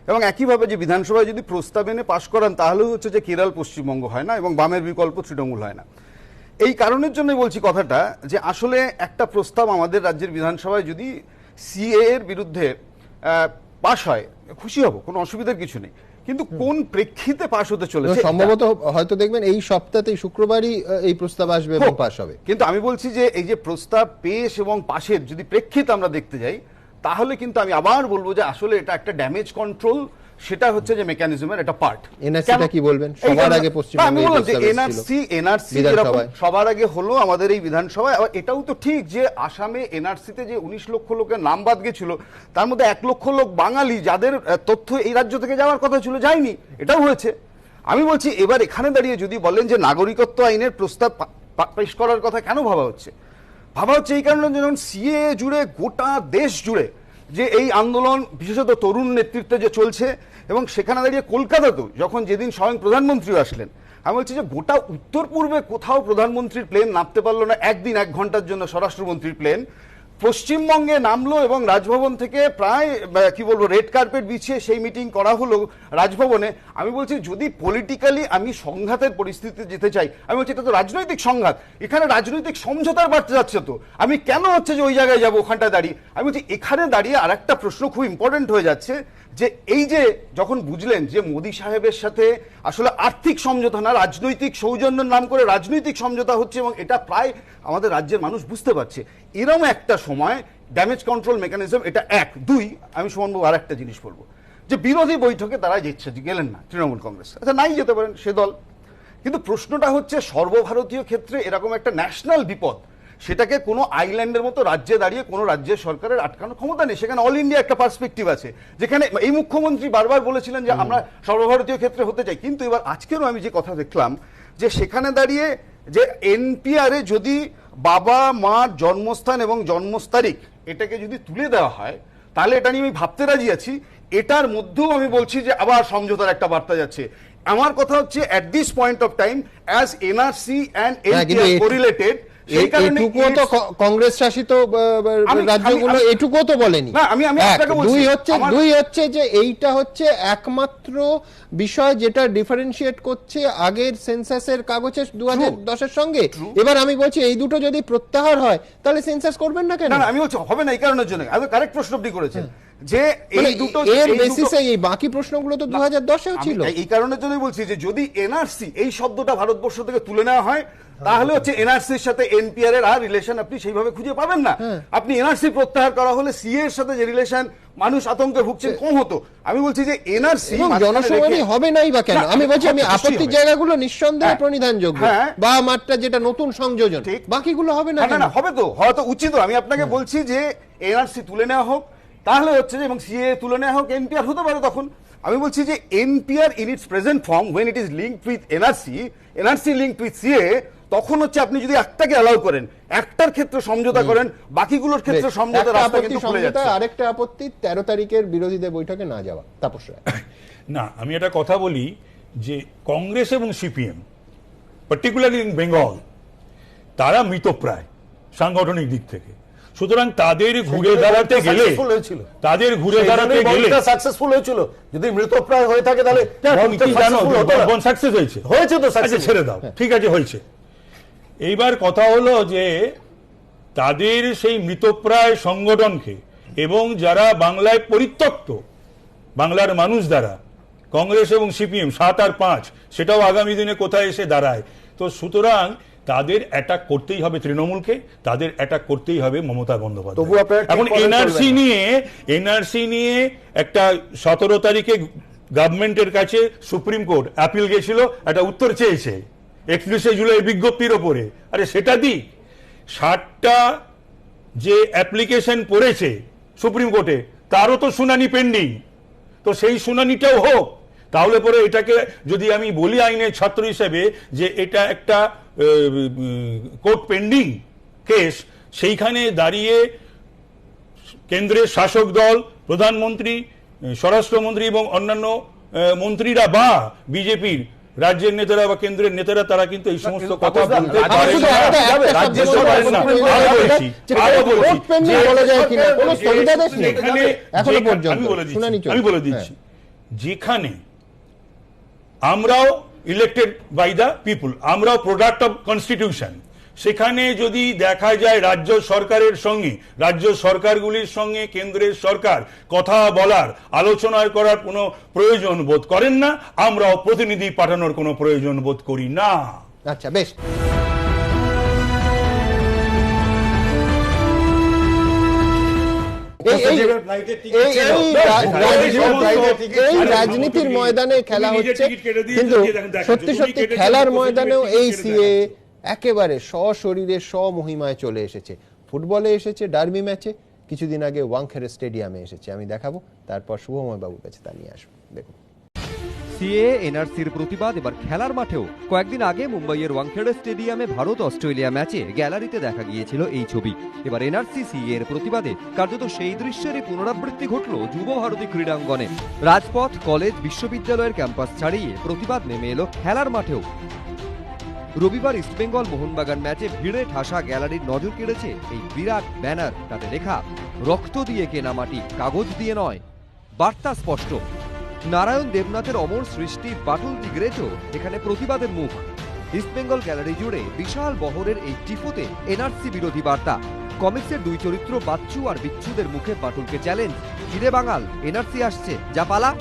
এবং একইভাবে যে বিধানসভায় যদি প্রস্তাব এনে পাশ করান তাহলেও হচ্ছে যে কেরল পশ্চিমবঙ্গ হয় না এবং বামের বিকল্প তৃণমূল হয় না। এই কারণের জন্যই বলছি কথাটা যে আসলে একটা প্রস্তাব আমাদের রাজ্যের বিধানসভায় যদি সিএ এর বিরুদ্ধে পাশ হয়, খুশি হব, কোনো অসুবিধার কিছু নেই, কিন্তু কোন প্রেক্ষিতে পাশ হতে চলেছে সম্ভবত হয়তো দেখবেন এই সপ্তাহেই শুক্রবারই এই প্রস্তাব আসবে এবং পাশ হবে। কিন্তু আমি বলছি যে এই যে প্রস্তাব পেশ এবং পাশের যদি প্রেক্ষিত আমরা দেখতে যাই, তাহলে কিন্তু আমি আবার বলবো যে আসলে এটা একটা ড্যামেজ কন্ট্রোল, সেটা হচ্ছে যে মেকানিজমের একটা পার্ট। এনআরসিটা কি বলবেন? সবার আগে পশ্চিমবঙ্গে এনআরসি সবার আগে হলো আমাদের এই বিধানসভায়। এটাও তো ঠিক যে আসামে এনআরসিতে যে 19 লক্ষ লোকের নাম বাদ গেছিল, তার মধ্যে 1 লক্ষ লোক বাঙালি, যাদের তথ্য এই রাজ্য থেকে যাওয়ার কথা ছিল, যায়নি, এটাও হয়েছে। আমি বলছি এবার এখানে দাঁড়িয়ে যদি বলেন যে নাগরিকত্ব আইনের প্রস্তাব পেশ করার কথা কেন ভাবা হচ্ছে, ভাবা হচ্ছে এই কারণে যেমন সিএ জুড়ে গোটা দেশ জুড়ে যে এই আন্দোলন বিশেষত তরুণ নেতৃত্বে যে চলছে, এবং সেখানে দাঁড়িয়ে কলকাতাতেও যখন যেদিন স্বয়ং প্রধানমন্ত্রীও আসলেন, আমি বলছি যে গোটা উত্তর পূর্বে কোথাও প্রধানমন্ত্রীর প্লেন নামতে পারলো না একদিন 1 ঘন্টার জন্য, স্বরাষ্ট্রমন্ত্রীর প্লেন পশ্চিমবঙ্গে নামলো এবং রাজভবন থেকে প্রায় কি বলবো রেড কার্পেট বিছিয়ে সেই মিটিং করা হলো রাজভবনে। আমি বলছি যদি পলিটিক্যালি আমি সংঘাতের পরিস্থিতিতে যেতে চাই, আমি বলছি এটা তো রাজনৈতিক সংঘাত, এখানে রাজনৈতিক সমঝোতার বার্তা যাচ্ছে, তো আমি কেন হচ্ছে যে ওই জায়গায় যাবো ওখানটায় দাঁড়িয়ে। আমি বলছি এখানে দাঁড়িয়ে আর একটা প্রশ্ন খুব ইম্পর্টেন্ট হয়ে যাচ্ছে যে এই যে যখন বুঝলেন যে মোদি সাহেবের সাথে আসলে আর্থিক সমঝোতা না, রাজনৈতিক সৌজন্যের নাম করে রাজনৈতিক সমঝোতা হচ্ছে, এবং এটা প্রায় আমাদের রাজ্যের মানুষ বুঝতে পারছে, এরকম একটা সময় ড্যামেজ কন্ট্রোল মেকানিজম এটা 1। 2 আমি সুমনবাবু আর একটা জিনিস বলবো যে বিরোধী বৈঠকে তারা গেলেন না, তৃণমূল কংগ্রেস, আচ্ছা নাই যেতে পারেন সে দল, কিন্তু প্রশ্নটা হচ্ছে সর্বভারতীয় ক্ষেত্রে এরকম একটা ন্যাশনাল বিপদ, সেটাকে কোনো আইল্যান্ডের মতো রাজ্যে দাঁড়িয়ে কোনো রাজ্যের সরকারের আটকানোর ক্ষমতা নেই। সেখানে অল ইন্ডিয়া একটা পার্সপেক্টিভ আছে, যেখানে এই মুখ্যমন্ত্রী বারবার বলেছিলেন যে আমরা সর্বভারতীয় ক্ষেত্রে হতে চাই, কিন্তু এবার আজকেরও আমি যে কথা দেখলাম যে সেখানে দাঁড়িয়ে যে এনপিআরে যদি বাবা মার জন্মস্থান এবং জন্ম তারিখ এটাকে যদি তুলে দেওয়া হয়, তাহলে এটা নিয়ে আমি ভাবতে রাজি আছি। এটার মধ্যেও আমি বলছি যে আবার সমঝোতার একটা বার্তা যাচ্ছে। আমার কথা হচ্ছে at this point of time as NRC and NPR correlated, এটুকুও তো কংগ্রেস শাসিত রাজ্যগুলো এটুকুও তো বলেনি। দুই হচ্ছে যে এইটা হচ্ছে একমাত্র বিষয় যেটা ডিফারেন্সিয়েট করছে আগের সেন্সাসের কাগজের 2010-এর সঙ্গে। এবার আমি বলছি এই দুটো যদি প্রত্যাহার হয় তাহলে সেন্সাস করবেন না কেন? আমি বলছি হবে না এই কারণের জন্য। কারেক্ট প্রশ্ন আপনি করেছেন যে এই দুটো এর বেসিসে এই বাকি প্রশ্নগুলো তো 2010-এও ছিল। এই কারণের জন্যই বলছি যে যদি এনআরসি এই শব্দটা ভারতবর্ষ থেকে তুলে নেওয়া হয় তাহলে হচ্ছে এনআরসির সাথে এনপিআর এর আর রিলেশন আপনি সেইভাবে খুঁজে পাবেন না। আপনি এনআরসি প্রত্যাহার করা হলে সিএ এর সাথে যে রিলেশন মানুষ আতঙ্কে ভুগছেন কম হতো। আমি বলছি যে এনআরসি জনসংখ্যা হবে নাই বা কেন, আমি বলছি আমি আপত্তির জায়গাগুলো নিঃসন্দেহে প্রণিধানযোগ্য, বা মাত্রা যেটা নতুন সংযোজন, বাকিগুলো হবে না। না হবে তো, হয়তো উচিত। আমি আপনাকে বলছি যে এনআরসি তুলে নেওয়া হোক, তাহলে হচ্ছে যে এবং সিএ তুলে নেওয়া হোক, এনপিআর হতে পারে তখন। আমি বলছি যে NPR in it's present form when it is linked with NRC linked with CA, তখন হচ্ছে আপনি যদি একটাকে অ্যালাউ করেন, একটার ক্ষেত্রে সমঝোতা করেন, বাকিগুলোর ক্ষেত্রে সমঝোতা রাস্তা কিন্তু খুলে যাচ্ছে। আরেকটা আপত্তি 13 তারিখের বিরোধীদের বৈঠকে না যাওয়া। তাপস রায়, না আমি একটা কথা বলি যে কংগ্রেস এবং সিপিএম পার্টিকুলারলি ইন বেঙ্গল তারা মৃতপ্রায় সাংগঠনিক দিক থেকে, সুতরাং তাদের ঘুরে দাঁড়াতে গেলে সাকসেসফুল হয়েছিল। যদি মৃতপ্রায় হয়ে থাকে তাহলে সাকসেস হয়েছে তো ছেড়ে দাও, ঠিক আছে হয়েছে। এইবার কথা হলো যে তাদের সেই মৃতপ্রায় সংগঠনকে এবং যারা বাংলায় পরিত্যক্ত বাংলার মানুষ দ্বারা কংগ্রেস এবং সিপিএম 7 আর 5, সেটাও আগামী দিনে কোথায় এসে দাঁড়ায়। তো সুতরাং তাদের অ্যাটাক করতেই হবে তৃণমূলকে, তাদের অ্যাটাক করতেই হবে মমতা বন্দ্যোপাধ্যায়। এখন এনআরসি নিয়ে একটা 17 তারিখে গভর্নমেন্টের কাছে সুপ্রিম কোর্ট অ্যাপিল গেছিল, একটা উত্তর চেয়েছে 31শে জুলাই বিজ্ঞপ্তির ওপরে। আরে সেটা দিক, 60টা যে অ্যাপ্লিকেশন পড়েছে সুপ্রিম কোর্টে তারও তো শুনানি পেন্ডিং, তো সেই শুনানিটাও হোক। তাহলে পরে এটাকে যদি আমি বলি আইনের ছাত্র হিসেবে যে এটা একটা কোর্ট পেন্ডিং কেস, সেইখানে দাঁড়িয়ে কেন্দ্রের শাসক দল, প্রধানমন্ত্রী, স্বরাষ্ট্রমন্ত্রী এবং অন্যান্য মন্ত্রীরা বা বিজেপির রাজ্যের নেতারা বা কেন্দ্রের নেতারা তারা কিন্তু এই সমস্ত কথা বলতে পারে না। আমি বলে দিচ্ছি, যেখানে আমরাও ইলেক্টেড বাই দ্য পিপুল, আমরাও প্রোডাক্ট অফ কনস্টিটিউশন, সেখানে যদি দেখা যায় রাজ্য সরকারের সঙ্গে, রাজ্য সরকারগুলির সঙ্গে কেন্দ্রের সরকার কথা বলার, আলোচনা করার কোনো প্রয়োজন বোধ করেন না, আমরাও প্রতিনিধি পাঠানোর কোনো প্রয়োজন বোধ করি না। আচ্ছা বেশ, এই রাজনীতির ময়দানে খেলা হচ্ছে, কিন্তু সত্যি সত্যি খেলার ময়দানেও এই সিএ একেবারে সশরীরে স্বমহিমায় চলে এসেছে। ফুটবলে এসেছে, ডার্বি ম্যাচে, কিছুদিন আগে ওয়াংখেড়ে স্টেডিয়ামে এসেছে। আমি দেখাবো, তারপর শুভময় বাবুর কাছে তা নিয়ে আসবো। দেখুন, সিএ এনআরসির প্রতিবাদ এবার খেলার মাঠেও। কয়েকদিন আগে মুম্বাইয়ের ওয়াংখেড়ে স্টেডিয়ামে ভারত অস্ট্রেলিয়া ম্যাচে গ্যালারিতে দেখা গিয়েছিল এই ছবি। এবার এনআরসি সিএ এর প্রতিবাদে কার্যত সেই দৃশ্যেরই পুনরাবৃত্তি ঘটল যুব ভারতী ক্রীড়াঙ্গনে। রাজপথ, কলেজ, বিশ্ববিদ্যালয়ের ক্যাম্পাস ছাড়িয়ে প্রতিবাদ নেমে এলো খেলার মাঠেও। রবিবার ইস্টবেঙ্গল মোহনবাগান ম্যাচে ভিড়ে ঠাসা গ্যালারির নজর কেড়েছে এই বিরাট ব্যানার। তাতে লেখা, রক্ত দিয়ে কেনা মাটি, কাগজ দিয়ে নয়। বার্তা স্পষ্ট, নারায়ণ দেবনাথের অমর সৃষ্টি বাটুল দি গ্রেটও এখানে প্রতিবাদের মুখ। ইস্টবেঙ্গল গ্যালারি জুড়ে বিশাল বহরের এই টিফোতে এনআরসি বিরোধী বার্তা। কমিক্সের 2 চরিত্র বাচ্চু আর বিচ্ছুদের মুখে বাটুলকে চ্যালেঞ্জ, কিরে বাঙাল, এনআরসি আসছে, যা পালা।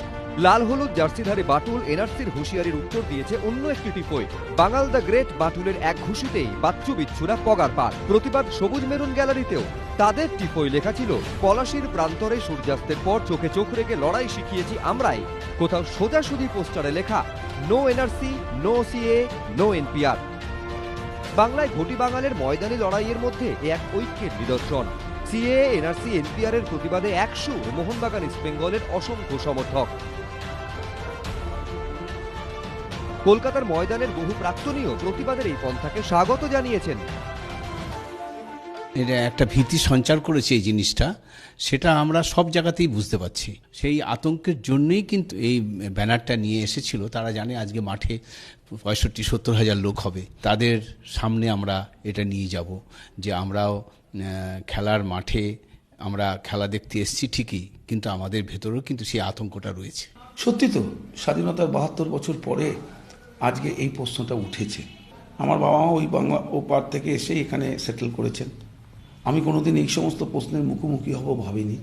লাল হলুদ জার্সিধারী বাটুল এনআরসির হুঁশিয়ারির উত্তর দিয়েছে অন্য একটি টিফোয়। বাঙাল দ্য গ্রেট বাটুলের এক ঘুষিতেই বাচ্চু বিচ্ছুরা পগার পার। প্রতিবাদ সবুজ মেরুন গ্যালারিতেও তাদের টিফোয় লেখা ছিল, পলাশির প্রান্তরে সূর্যাস্তের পর চোখে চোখ রেখে লড়াই শিখিয়েছি আমরাই। কোথাও সোজাসুজি পোস্টারে লেখা, no NRC, no CA, no NPR. বাংলায় ঘটি বাঙালের ময়দানি লড়াইয়ের মধ্যে এক ঐক্যের নিদর্শন। সিএ, এনআরসি, এনপিআর এর প্রতিবাদে 100 মোহনবাগান ইস্টবেঙ্গলের অসংখ্য সমর্থক। কলকাতার ময়দানের বহু প্রাক্তনীয় প্রতিবাদের এই পন্থাকে স্বাগত জানিয়েছেন। এটা একটা ভীতি সঞ্চার করেছে এই জিনিসটা, সেটা আমরা সব জায়গাতেই বুঝতে পারছি। সেই আতঙ্কের জন্যই কিন্তু এই ব্যানারটা নিয়ে এসেছিল। তারা জানে আজকে মাঠে 65-70 হাজার লোক হবে, তাদের সামনে আমরা এটা নিয়ে যাব যে আমরাও খেলার মাঠে আমরা খেলা দেখতে এসেছি ঠিকই, কিন্তু আমাদের ভেতরেও কিন্তু সেই আতঙ্কটা রয়েছে। সত্যি তো, স্বাধীনতার 72 বছর পরে আজকে এই প্রশ্নটা উঠেছে। আমার বাবা মা ওই বাংলা ওপার থেকে এসে এখানে সেটেল করেছেন। আমি কোনোদিন এই সমস্ত প্রশ্নের মুখোমুখি হব ভাবিনি।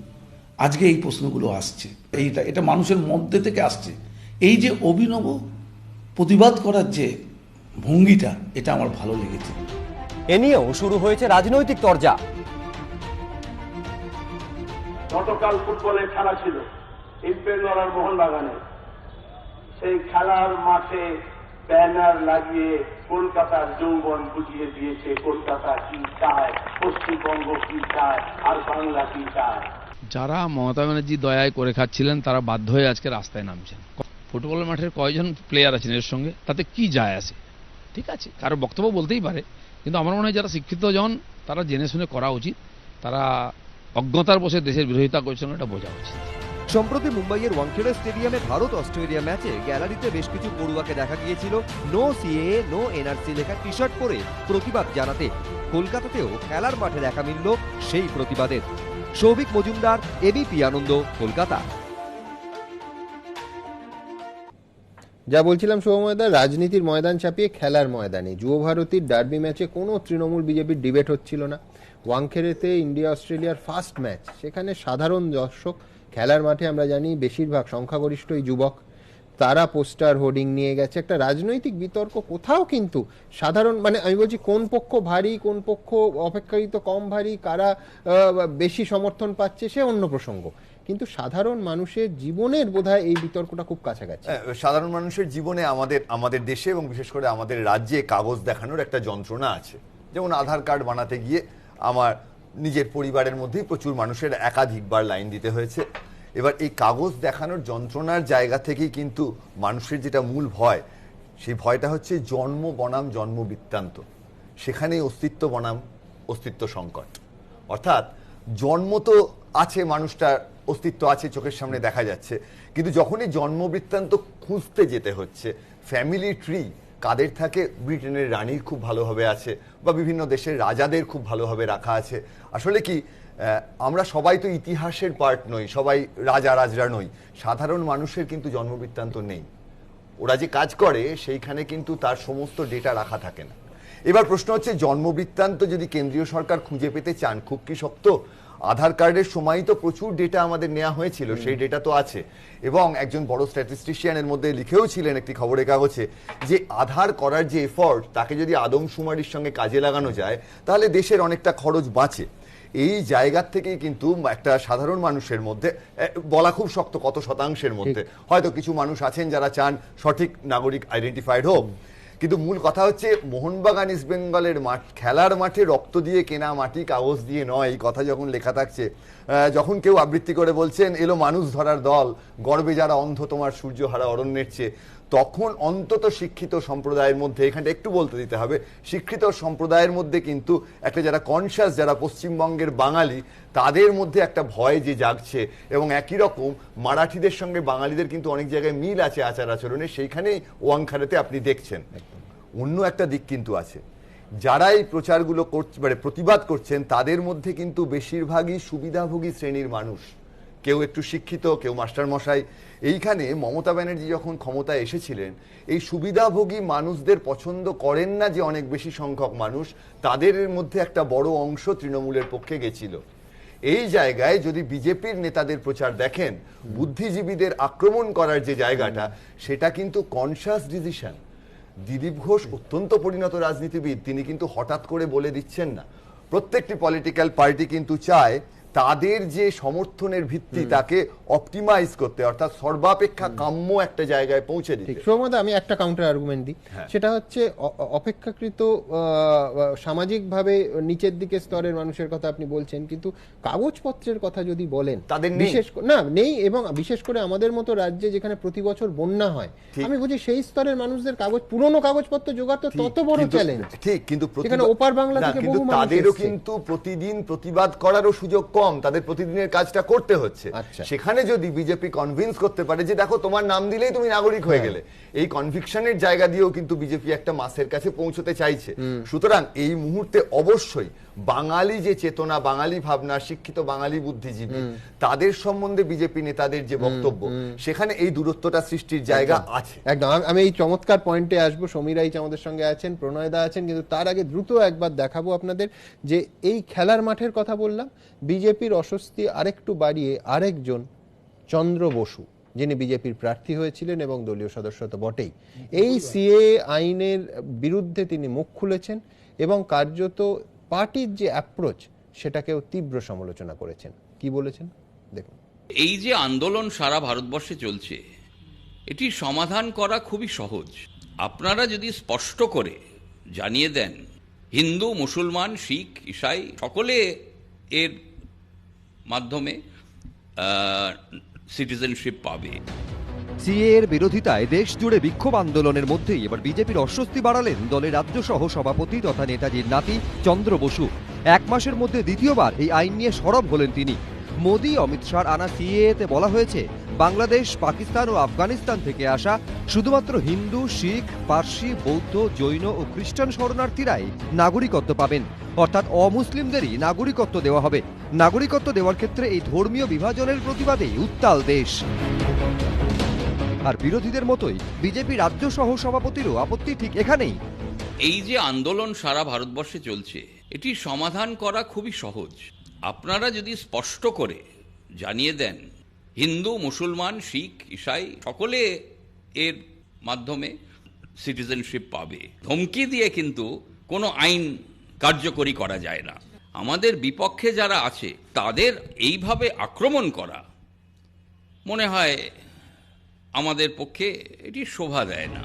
আজকে এই প্রশ্নগুলো আসছে, এটা মানুষের মধ্যে থেকে আসছে। এই যে অভিনব প্রতিবাদ করার যে ভঙ্গিটা, এটা আমার ভালো লেগেছে। এ নিয়েও শুরু হয়েছে রাজনৈতিক তরজা। গতকাল ফুটবলের খেলা ছিল ইস্টবেঙ্গল আর মোহনবাগানে। সেই খেলার মাঠে ব্যানার লাগিয়ে কলকাতার যৌবন বুঝিয়ে দিয়েছে কলকাতা কি চায়, পশ্চিমবঙ্গ কি চায়, আর বাংলা কি চায়। যারা মমতা ব্যানার্জি দয়ায় করে খাচ্ছিলেন তারা বাধ্য হয়ে আজকে রাস্তায় নামছেন। ফুটবল মাঠের কয়জন প্লেয়ার আছেন এর সঙ্গে, তাতে কি যায় আসে? ঠিক আছে, কারো বক্তব্য বলতেই পারে, কিন্তু আমার মনে হয় যারা শিক্ষিত জন তারা জেনে শুনে করা উচিত। তারা অজ্ঞতার বসে দেশের বিরোধিতা করছেন, এটা বোঝা উচিত। সম্প্রতি মুম্বাইয়ের ওয়াংখেড়ে স্টেডিয়ামে ভারত অস্ট্রেলিয়া ম্যাচে গ্যালারিতে বেশ কিছু পড়ুয়াকে দেখা গিয়েছিল নো সিএএ নো এনআরসি লেখা টি শার্ট পরে প্রতিবাদ জানাতে। কলকাতাতেও খেলার মাঠে দেখা মিলল সেই প্রতিবাদের। সৌভিক মজুমদার, এবিপি আনন্দ, কলকাতা। যা বলছিলাম শুভময়দা, রাজনীতির ময়দান চাপিয়ে খেলার ময়দানে যুব ভারতীর ডার্বি ম্যাচে কোনো তৃণমূল বিজেপির ডিবেট হচ্ছিল না। ওয়াংখেড়েতে ইন্ডিয়া অস্ট্রেলিয়ার ফার্স্ট ম্যাচ, সেখানে সাধারণ দর্শক, খেলার মাঠে আমরা জানি বেশিরভাগ সংখ্যাগরিষ্ঠই যুবক, তারা পোস্টার হোর্ডিং নিয়ে গেছে। একটা রাজনৈতিক বিতর্ক কোথাও কিন্তু সাধারণ, মানে আমি বলছি কোন পক্ষ ভারী, কোন পক্ষ অপেক্ষাকৃত কম ভারী, কারা বেশি সমর্থন পাচ্ছে সে অন্য প্রসঙ্গ, কিন্তু সাধারণ মানুষের জীবনের বোধহয় এই বিতর্কটা খুব কাছাকাছি। সাধারণ মানুষের জীবনে আমাদের দেশে এবং বিশেষ করে আমাদের রাজ্যে কাগজ দেখানোর একটা যন্ত্রণা আছে। যেমন আধার কার্ড বানাতে গিয়ে আমার নিজের পরিবারের মধ্যেই প্রচুর মানুষের একাধিকবার লাইন দিতে হয়েছে। এবার এই কাগজ দেখানোর যন্ত্রণার জায়গা থেকেই কিন্তু মানুষের যেটা মূল ভয়, সেই ভয়টা হচ্ছে জন্ম বনাম জন্ম বৃত্তান্ত। সেখানেই অস্তিত্ব বনাম অস্তিত্ব সংকট। অর্থাৎ জন্ম তো আছে, মানুষটার অস্তিত্ব আছে, চোখের সামনে দেখা যাচ্ছে, কিন্তু যখনই জন্ম বৃত্তান্ত খুঁজতে যেতে হচ্ছে, ফ্যামিলি ট্রি কাদের থাকে, ব্রিটেনের রানীর খুব ভালোভাবে আছে বা বিভিন্ন দেশের রাজাদের খুব ভালোভাবে রাখা আছে। আসলে কি আমরা সবাই তো ইতিহাসের পার্ট নই, সবাই রাজরা নই। সাধারণ মানুষের কিন্তু জন্মবৃত্তান্ত নেই। ওরা যে কাজ করে সেইখানে কিন্তু তার সমস্ত ডেটা রাখা থাকে না। এবার প্রশ্ন হচ্ছে, জন্মবৃত্তান্ত যদি কেন্দ্রীয় সরকার খুঁজে পেতে চান, খুব কি শক্ত? আধার কার্ডের সময় তো প্রচুর ডেটা আমাদের নেওয়া হয়েছিল, সেই ডেটা তো আছে। এবং একজন বড় স্ট্যাটিস্টিশিয়ানের মধ্যে লিখেও ছিলেন একটি খবরের কাগজে যে আধার করার যে এফর্ট, তাকে যদি আদমশুমারির সঙ্গে কাজে লাগানো যায় তাহলে দেশের অনেকটা খরচ বাঁচে। এই জায়গার থেকেই কিন্তু একটা সাধারণ মানুষের মধ্যে বলা খুব শক্ত কত শতাংশের মধ্যে, হয়তো কিছু মানুষ আছেন যারা চান সঠিক নাগরিক আইডেন্টিফাইড হোক, কিন্তু মূল কথা হচ্ছে মোহনবাগান ইস্টবেঙ্গলের খেলার মাঠে রক্ত দিয়ে কেনা মাটি, কাগজ দিয়ে নয়, এই কথা যখন লেখা থাকছে, যখন কেউ আবৃত্তি করে বলছেন এলো মানুষ ধরার দল, গর্বে যারা অন্ধ তোমার সূর্যহারা অরণ্যের চেয়ে, তখন অন্তত শিক্ষিত সম্প্রদায়ের মধ্যে, এখানটা একটু বলতে দিতে হবে, শিক্ষিত সম্প্রদায়ের মধ্যে কিন্তু একটা যারা কনসাস, যারা পশ্চিমবঙ্গের বাঙালি, তাদের মধ্যে একটা ভয় যে জাগছে। এবং একই রকম মারাঠিদের সঙ্গে বাঙালিদের কিন্তু অনেক জায়গায় মিল আছে আচার আচরণে, সেইখানেই ওয়াংখাড়েতে আপনি দেখছেন। অন্য একটা দিক কিন্তু আছে, যারা এই প্রচারগুলো করছে, মানে প্রতিবাদ করছেন, তাদের মধ্যে কিন্তু বেশিরভাগই সুবিধাভোগী শ্রেণীর মানুষ, কেউ একটু শিক্ষিত, কেউ মাস্টারমশাই। এইখানে মমতা ব্যানার্জি যখন ক্ষমতায় এসেছিলেন, এই সুবিধাভোগী মানুষদের পছন্দ করেন না যে অনেক বেশি সংখ্যক মানুষ, তাদের মধ্যে একটা বড় অংশ তৃণমূলের পক্ষে গেছিল। এই জায়গায় যদি বিজেপির নেতাদের প্রচার দেখেন, বুদ্ধিজীবীদের আক্রমণ করার যে জায়গাটা, সেটা কিন্তু কনসাস ডিসিশন। দিলীপ ঘোষ অত্যন্ত পরিণত রাজনীতিবিদ, তিনি কিন্তু হঠাৎ করে বলে দিচ্ছেন না। প্রত্যেকটি পলিটিক্যাল পার্টি কিন্তু চায় তাদের যে সমর্থনের ভিত্তি তাকে অপটিমাইজ করতে, অর্থাৎ সর্বাপেক্ষা কাম্য একটা জায়গায় পৌঁছে দিতে। সৌমদা, আমি একটা কাউন্টার আর্গুমেন্ট দিই, সেটা হচ্ছে অপেক্ষাকৃত সামাজিকভাবে নিচের দিকে স্তরের মানুষের কথা আপনি বলছেন, কিন্তু কাগজপত্রের কথা যদি বলেন তাদের বিশেষ না নেই, এবং বিশেষ করে আমাদের মতো রাজ্যে যেখানে প্রতি বছর বন্যা হয়, আমি বুঝি সেই স্তরের মানুষদের পুরনো কাগজপত্র জোগাড় তো তত বড় চ্যালেঞ্জ। ঠিক, কিন্তু ওপার বাংলা থেকে বহু মানুষ তাদেরও কিন্তু প্রতিদিন প্রতিবাদ করারও সুযোগ কম, তাদের প্রতিদিনের কাজটা করতে হচ্ছে। সেখানে সেখানে যদি বিজেপি কনভিন্স করতে পারে যে দেখো তোমার নাম দিলেই তুমি নাগরিক হয়ে গেলে, এই কনভিকশনের জায়গা দিয়েও কিন্তু বিজেপি একটা মাসের কাছে পৌঁছতে চাইছে। সুতরাং এই মুহূর্তে অবশ্যই বাঙালি যে চেতনা, বাঙালি ভাবনা, শিক্ষিত বাঙালি বুদ্ধিজীবী, তাদের সম্বন্ধে বিজেপি নেতাদের যে বক্তব্য, সেখানে এই দূরত্বটা সৃষ্টির জায়গা আছে। একদম, আমি এই চমৎকার পয়েন্টে আসবো। সমীর রাইচ আমাদের সঙ্গে আছেন, প্রণয়দা আছেন, কিন্তু তার আগে দ্রুত একবার দেখাবো আপনাদের যে এই খেলার মাঠের কথা বললাম, বিজেপির অস্বস্তি আরেকটু বাড়িয়ে আরেকজন চন্দ্র বসু, যিনি বিজেপির প্রার্থী হয়েছিলেন এবং দলীয় সদস্য তো বটেই, এই সিএ আইনের বিরুদ্ধে তিনি মুখ খুলেছেন এবং কার্যত পার্টির যে অ্যাপ্রোচ সেটাকেও তীব্র সমালোচনা করেছেন। কি বলেছেন দেখুন। এই যে আন্দোলন সারা ভারতবর্ষে চলছে, এটি সমাধান করা খুবই সহজ। আপনারা যদি স্পষ্ট করে জানিয়ে দেন হিন্দু, মুসলমান, শিখ, ইসাই সকলে এর মাধ্যমে সিটিজেনশিপ পাবে। সিএ এর বিরোধিতায় দেশ জুড়ে বিক্ষোভ আন্দোলনের মধ্যেই এবার বিজেপির অস্বস্তি বাড়ালেন দলের রাজ্য সহ সভাপতি তথা নেতাজির নাতি চন্দ্র বসু। 1 মাসের মধ্যে দ্বিতীয়বার এই আইন নিয়ে সরব হলেন তিনি। মোদি, অমিত শাহর আনা সিএতে বলা হয়েছে বাংলাদেশ, পাকিস্তান ও আফগানিস্তান থেকে আসা শুধুমাত্র হিন্দু, শিখ, পার্সি, বৌদ্ধ, জৈন ও খ্রিস্টান শরণার্থীরাই নাগরিকত্ব পাবেন, অর্থাৎ অমুসলিমদেরই নাগরিকত্ব দেওয়া হবে। নাগরিকত্ব দেওয়ার ক্ষেত্রে এই ধর্মীয় বিভাজনের প্রতিবাদেই উত্তাল দেশ। আর বিরোধীদের মতোই বিজেপি রাজ্য সহ সভাপতিরও আপত্তি ঠিক এখানেই। এই যে আন্দোলন সারা ভারতবর্ষে চলছে, এটি সমাধান করা খুবই সহজ। আপনারা যদি স্পষ্ট করে জানিয়ে দেন হিন্দু, মুসলমান, শিখ, ইসাই সকলে এর মাধ্যমে সিটিজেনশিপ পাবে। ধমকি দিয়ে কিন্তু কোনো আইন কার্যকরী করা যায় না। আমাদের বিপক্ষে যারা আছে তাদের এইভাবে আক্রমণ করা মনে হয় আমাদের পক্ষে এটি শোভা দেয় না।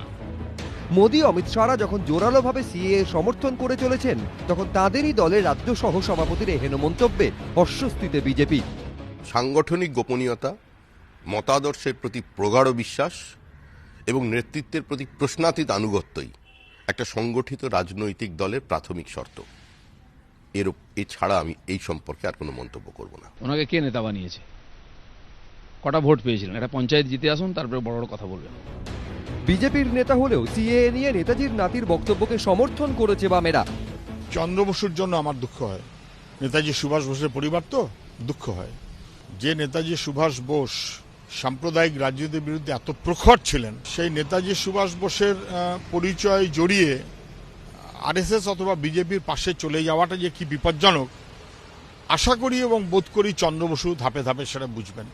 মোদি, অমিত শাহরা যখন জোরালোভাবে সিএ সমর্থন করে চলেছেন, তখন তাদেরই দলের রাজ্য সহ সভাপতির এহেন মন্তব্যে অস্বস্তিতে বিজেপি। সাংগঠনিক গোপনীয়তা, মতাদর্শের প্রতি প্রগাঢ় বিশ্বাস এবং নেতৃত্বের প্রতি প্রশ্নাতীত আনুগত্যই একটা সংগঠিত রাজনৈতিক দলের প্রাথমিক শর্ত। এছাড়া আমি এই সম্পর্কে আর কোনো মন্তব্য করব না। ওনাকে কে নেতা বানিয়েছে? কটা ভোট পেয়েছিলেন? একটা পঞ্চায়েত জিতে আসুন, তারপরে বড় বড় কথা বলবেন। বিজেপির নেতা হলেও সিএ নিয়ে নেতাজির নাতির বক্তব্যকে সমর্থন করেছে বামেরা। চন্দ্র বসুর জন্য আমার দুঃখ হয়। নেতাজি সুভাষ বোসের পরিবার তো দুঃখ হয় যে নেতাজি সুভাষ বোস সাম্প্রদায়িক রাজনীতির বিরুদ্ধে এত প্রখর ছিলেন, সেই নেতাজি সুভাষ বোসের পরিচয় জড়িয়ে আরএসএস অথবা বিজেপির পাশে চলে যাওয়াটা যে কি বিপজ্জনক, আশা করি এবং বোধ করি চন্দ্র বসু ধাপে ধাপে সেটা বুঝবেন।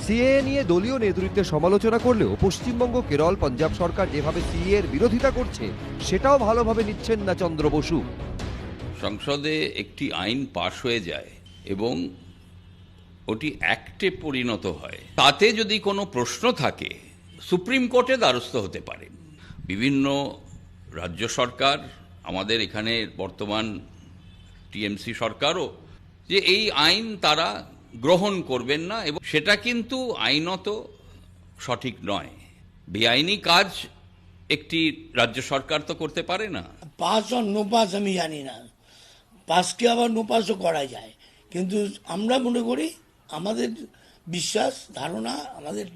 সিএ নিয়ে দলীয় নেতৃত্বের সমালোচনা করলেও পশ্চিমবঙ্গ, কেরল, পাঞ্জাব সরকার যেভাবে সিএ এর বিরোধিতা করছে সেটাও ভালোভাবে নিচ্ছেন না চন্দ্র বসু। সংসদে একটি আইন পাশ হয়ে যায় এবং ওটি অ্যাক্টে পরিণত হয়, তাতে যদি কোনো প্রশ্ন থাকে সুপ্রিম কোর্টে দ্বারস্থ হতে পারে। বিভিন্ন রাজ্য সরকার, আমাদের এখানে বর্তমান টিএমসি সরকারও, যে এই আইন তারা গ্রহণ করবেন না এবং সেটা কিন্তু আইনত সঠিক নয়। বেআইনি কাজ একটি রাজ্য সরকার তো করতে পারে না। পাস আর নো পাস আমি জানি না, পাসকে আবার নো পাসও করা যায়, কিন্তু আমরা মনে করি, আমাদের বিশ্বাস, ধারণা, আমাদের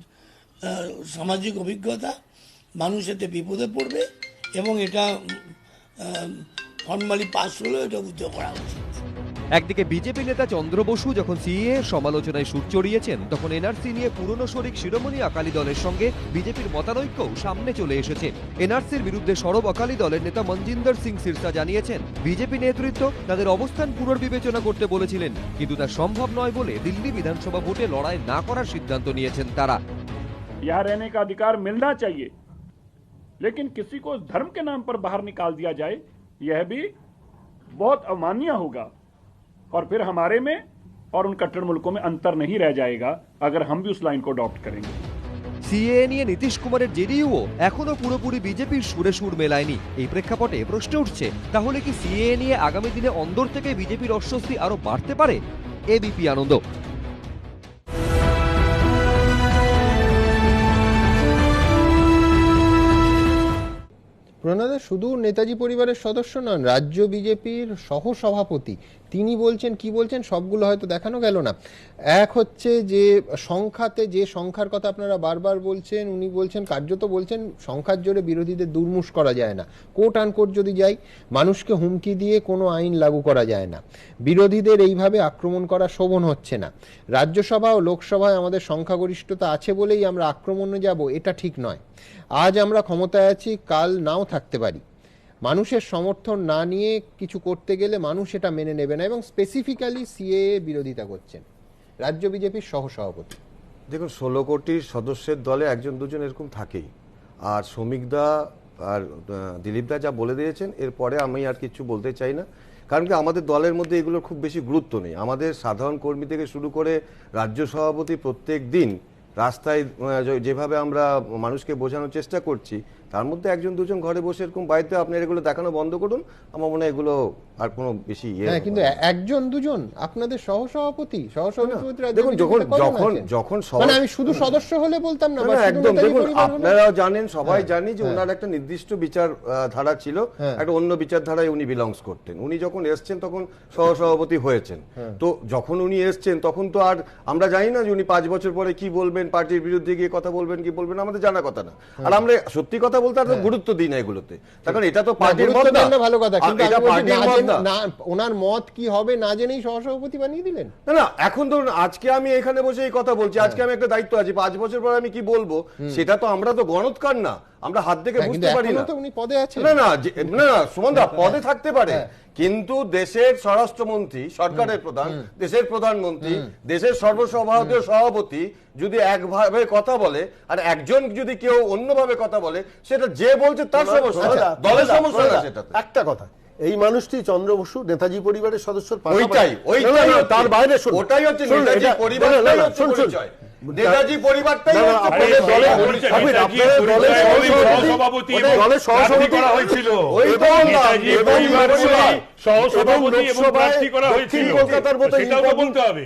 সামাজিক অভিজ্ঞতা, মানুষ এতে বিপদে পড়বে এবং এটা ফর্মালি পাস হলেও এটা উদ্যোগ করা উচিত। একদিকে বিজেপি নেতা চন্দ্র বসু যখন সিএ এর সমালোচনায় সুর চড়িয়েছেন, তখন এনআরসি নিয়ে পুরনো শরিক শিরোমণি আকালি দলের সঙ্গে বিজেপির মতানৈক্যও সামনে চলে এসেছে। এনআরসির বিরুদ্ধে সরব আকালি দলের নেতা মনজিন্দর সিং সিরসা জানিয়েছেন, বিজেপি নেতৃত্ব তাদের অবস্থান পুনর্বিবেচনা করতে বলেছিলেন, কিন্তু তা সম্ভব নয় বলে দিল্লি বিধানসভা ভোটে লড়াই না করার সিদ্ধান্ত নিয়েছেন তারা। यहाँ रहने का अधिकार मिलना चाहिए, लेकिन किसी को धर्म के नाम पर बाहर निकाल दिया जाए, यह भी बहुत अमान्य होगा और फिर हमारे में और उन कट्टर मुल्कों में अंतर नहीं रह जाएगा अगर हम भी उस लाइन को अडॉप्ट करेंगे। সিএ নিয়ে নীতিশ কুমারের জেডিইউ এখনো পুরোপুরি বিজেপির সুরে সুর মেলায়নি। এই প্রেক্ষাপটে প্রশ্ন উঠছে, তাহলে কি সিএ নিয়ে আগামী দিনে অন্দর থেকে বিজেপির অস্বস্তি আরো বাড়তে পারে? এবিপি আনন্দ। প্রণাদা, সুমনদা শুধু নেতাজি পরিবারের সদস্য নন, রাজ্য বিজেপির সহসভাপতি তিনি বলছেন, কি বলছেন সবগুলো হয়তো দেখানো গেল না। এক হচ্ছে যে সংখ্যাতে, যে সংখ্যার কথা আপনারা বারবার বলছেন, উনি বলছেন, কার্যত বলছেন সংখ্যার জোরে বিরোধীদের দুর্মুষ করা যায় না, কোট আনকোট যদি যাই, মানুষকে হুমকি দিয়ে কোনো আইন লাগু করা যায় না, বিরোধীদের এইভাবে আক্রমণ করা শোভন হচ্ছে না, রাজ্যসভা ও লোকসভায় আমাদের সংখ্যাগরিষ্ঠতা আছে বলেই আমরা আক্রমণে যাব, এটা ঠিক নয়। আজ আমরা ক্ষমতায় আছি, কাল নাও থাকতে পারি। মানুষের সমর্থন না নিয়ে কিছু করতে গেলে মানুষ এটা মেনে নেবে না, এবং স্পেসিফিক্যালি সিএএ বিরোধিতা করছেন রাজ্য বিজেপির সহসভাপতি। দেখুন, 16 কোটির সদস্যের দলে একজন দুজন এরকম থাকেই। আর শ্রমিকদা আর দিলীপদা যা বলে দিয়েছেন, এরপরে আমি আর কিছু বলতে চাই না, কারণ কি আমাদের দলের মধ্যে এগুলোর খুব বেশি গুরুত্ব নেই। আমাদের সাধারণ কর্মী থেকে শুরু করে রাজ্য সভাপতি প্রত্যেক দিন রাস্তায় যেভাবে আমরা মানুষকে বোঝানোর চেষ্টা করছি, তার মধ্যে একজন দুজন ঘরে বসে এরকম বাড়িতে আপনার এগুলো দেখানো বন্ধ করুন। আমার মনে হয় এগুলো আর কোনো বেশি কিন্তু একজন দুজন আপনাদের সহসভাপতি দেখুন, যখন আমি শুধু সদস্য হলে বলতাম না, একদম দেখুন, আপনারাও জানেন, সবাই জানি যে ওনার একটা নির্দিষ্ট বিচার ধারা ছিল, একটা অন্য বিচারধারায় উনি বিলংস করতেন। উনি যখন এসছেন তখন সহসভাপতি হয়েছেন। তো যখন উনি এসছেন তখন তো আর আমরা জানি না যে উনি 5 বছর পরে কি বলবেন, পার্টির বিরুদ্ধে গিয়ে কথা বলবেন কি বলবেন, আমাদের জানা কথা না। আর আমরা সত্যি কথা বলতে আর গুরুত্ব দিই না এগুলোতে, কারণ এটা তো পার্টির মত না, ভালো কথা, কিন্তু ওনার মত কি হবে না জেনেই সহসভাপতি বানিয়ে দিলেন। না, এখন ধরুন আজকে আমি এখানে বসে এই কথা বলছি, আজকে আমি একটা দায়িত্ব আছি, 5 বছর পর আমি কি বলবো সেটা তো আমরা তো গণৎকার না, আমরা হাত থেকে বুঝতে পারি না। উনি পদে আছেন। না সুমনদা, পদে থাকতে পারে, কিন্তু দেশের স্বরাষ্ট্রমন্ত্রী, সরকারের প্রধান, দেশের প্রধানমন্ত্রী, দেশের সর্বসভাপতি সভাপতি যদি একভাবে কথা বলে আর একজন যদি কেউ অন্যভাবে কথা বলে, সেটা যে বলছে তার সমস্যা, দলের সমস্যা না। সেটা একটা কথা, এই মানুষটি চন্দ্র বসু নেতাজি পরিবারের সদস্য, তার বাইরে ওটাই হচ্ছে নেতাজি পরিবারটাই হচ্ছে পরিচয়। নেতাজি পরিবারটাই কলকাতার মতো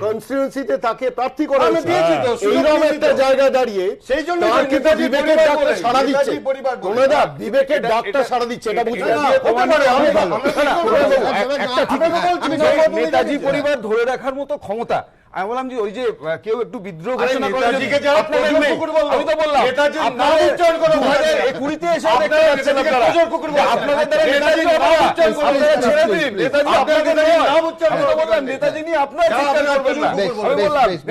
কনস্টিটিউয়েন্সিতে তাকে প্রার্থী করা হয়েছে, এইরকম একটা জায়গায় দাঁড়িয়ে সেই জন্য বিবেকের ডাকটা সাড়া দিচ্ছে, বিবেকের ডাকটা সাড়া দিচ্ছে, এটা বুঝতে নেতাজি পরিবার ধরে রাখার মতো ক্ষমতা। আমি বললাম যে ওই যে কেউ একটু বিদ্রোহ ঘোষণা করে, আমি তো বললাম নেতাজি নিয়ে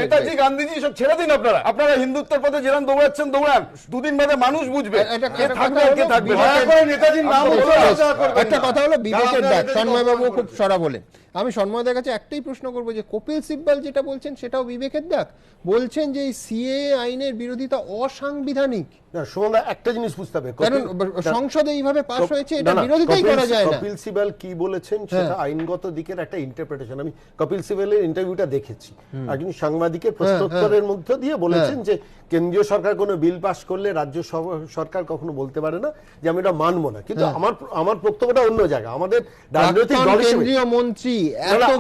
নেতাজি গান্ধীজি সব ছেড়ে দিন, আপনারা হিন্দুত্বের পথে যেরকম দৌড়াচ্ছেন দৌড়ান, দুদিন বাদে মানুষ বুঝবে কে থাকবে কে থাকবে। নেতাজির নাম একটা কথা হলো বিবেকের ডাক, সন্ময়বাবু খুব সরা বলেন। আমি সন্ময়দের কাছে একটাই প্রশ্ন করবো যে কপিল সিব্বল যেটা বলছেন সেটাও বিবেকের ডাক, বলছেন যে এই সিএএ আইনের বিরোধিতা অসাংবিধানিক। একটা জিনিস বুঝতে হবে, কারণ সংসদে এইভাবে পাস হয়েছে, এটা বিরোধিতাই করা যায় না। কপিল সিবাল কি বলেছেন সেটা আইনগত দিকের একটা ইন্টারপ্রিটেশন। আমি কপিল সিবালের ইন্টারভিউটা দেখেছি, একজন সাংবাদিকের প্রশ্নোত্তরের মধ্যে দিয়ে বলেছেন যে কেন্দ্রীয় সরকার কোনো বিল পাস করলে রাজ্য সরকার কখনো বলতে পারে না যে আমি এটা মানবো না। কিন্তু আমার বক্তব্যটা অন্য জায়গা। আমাদের রাজনৈতিক দল কেন্দ্রীয় মন্ত্রী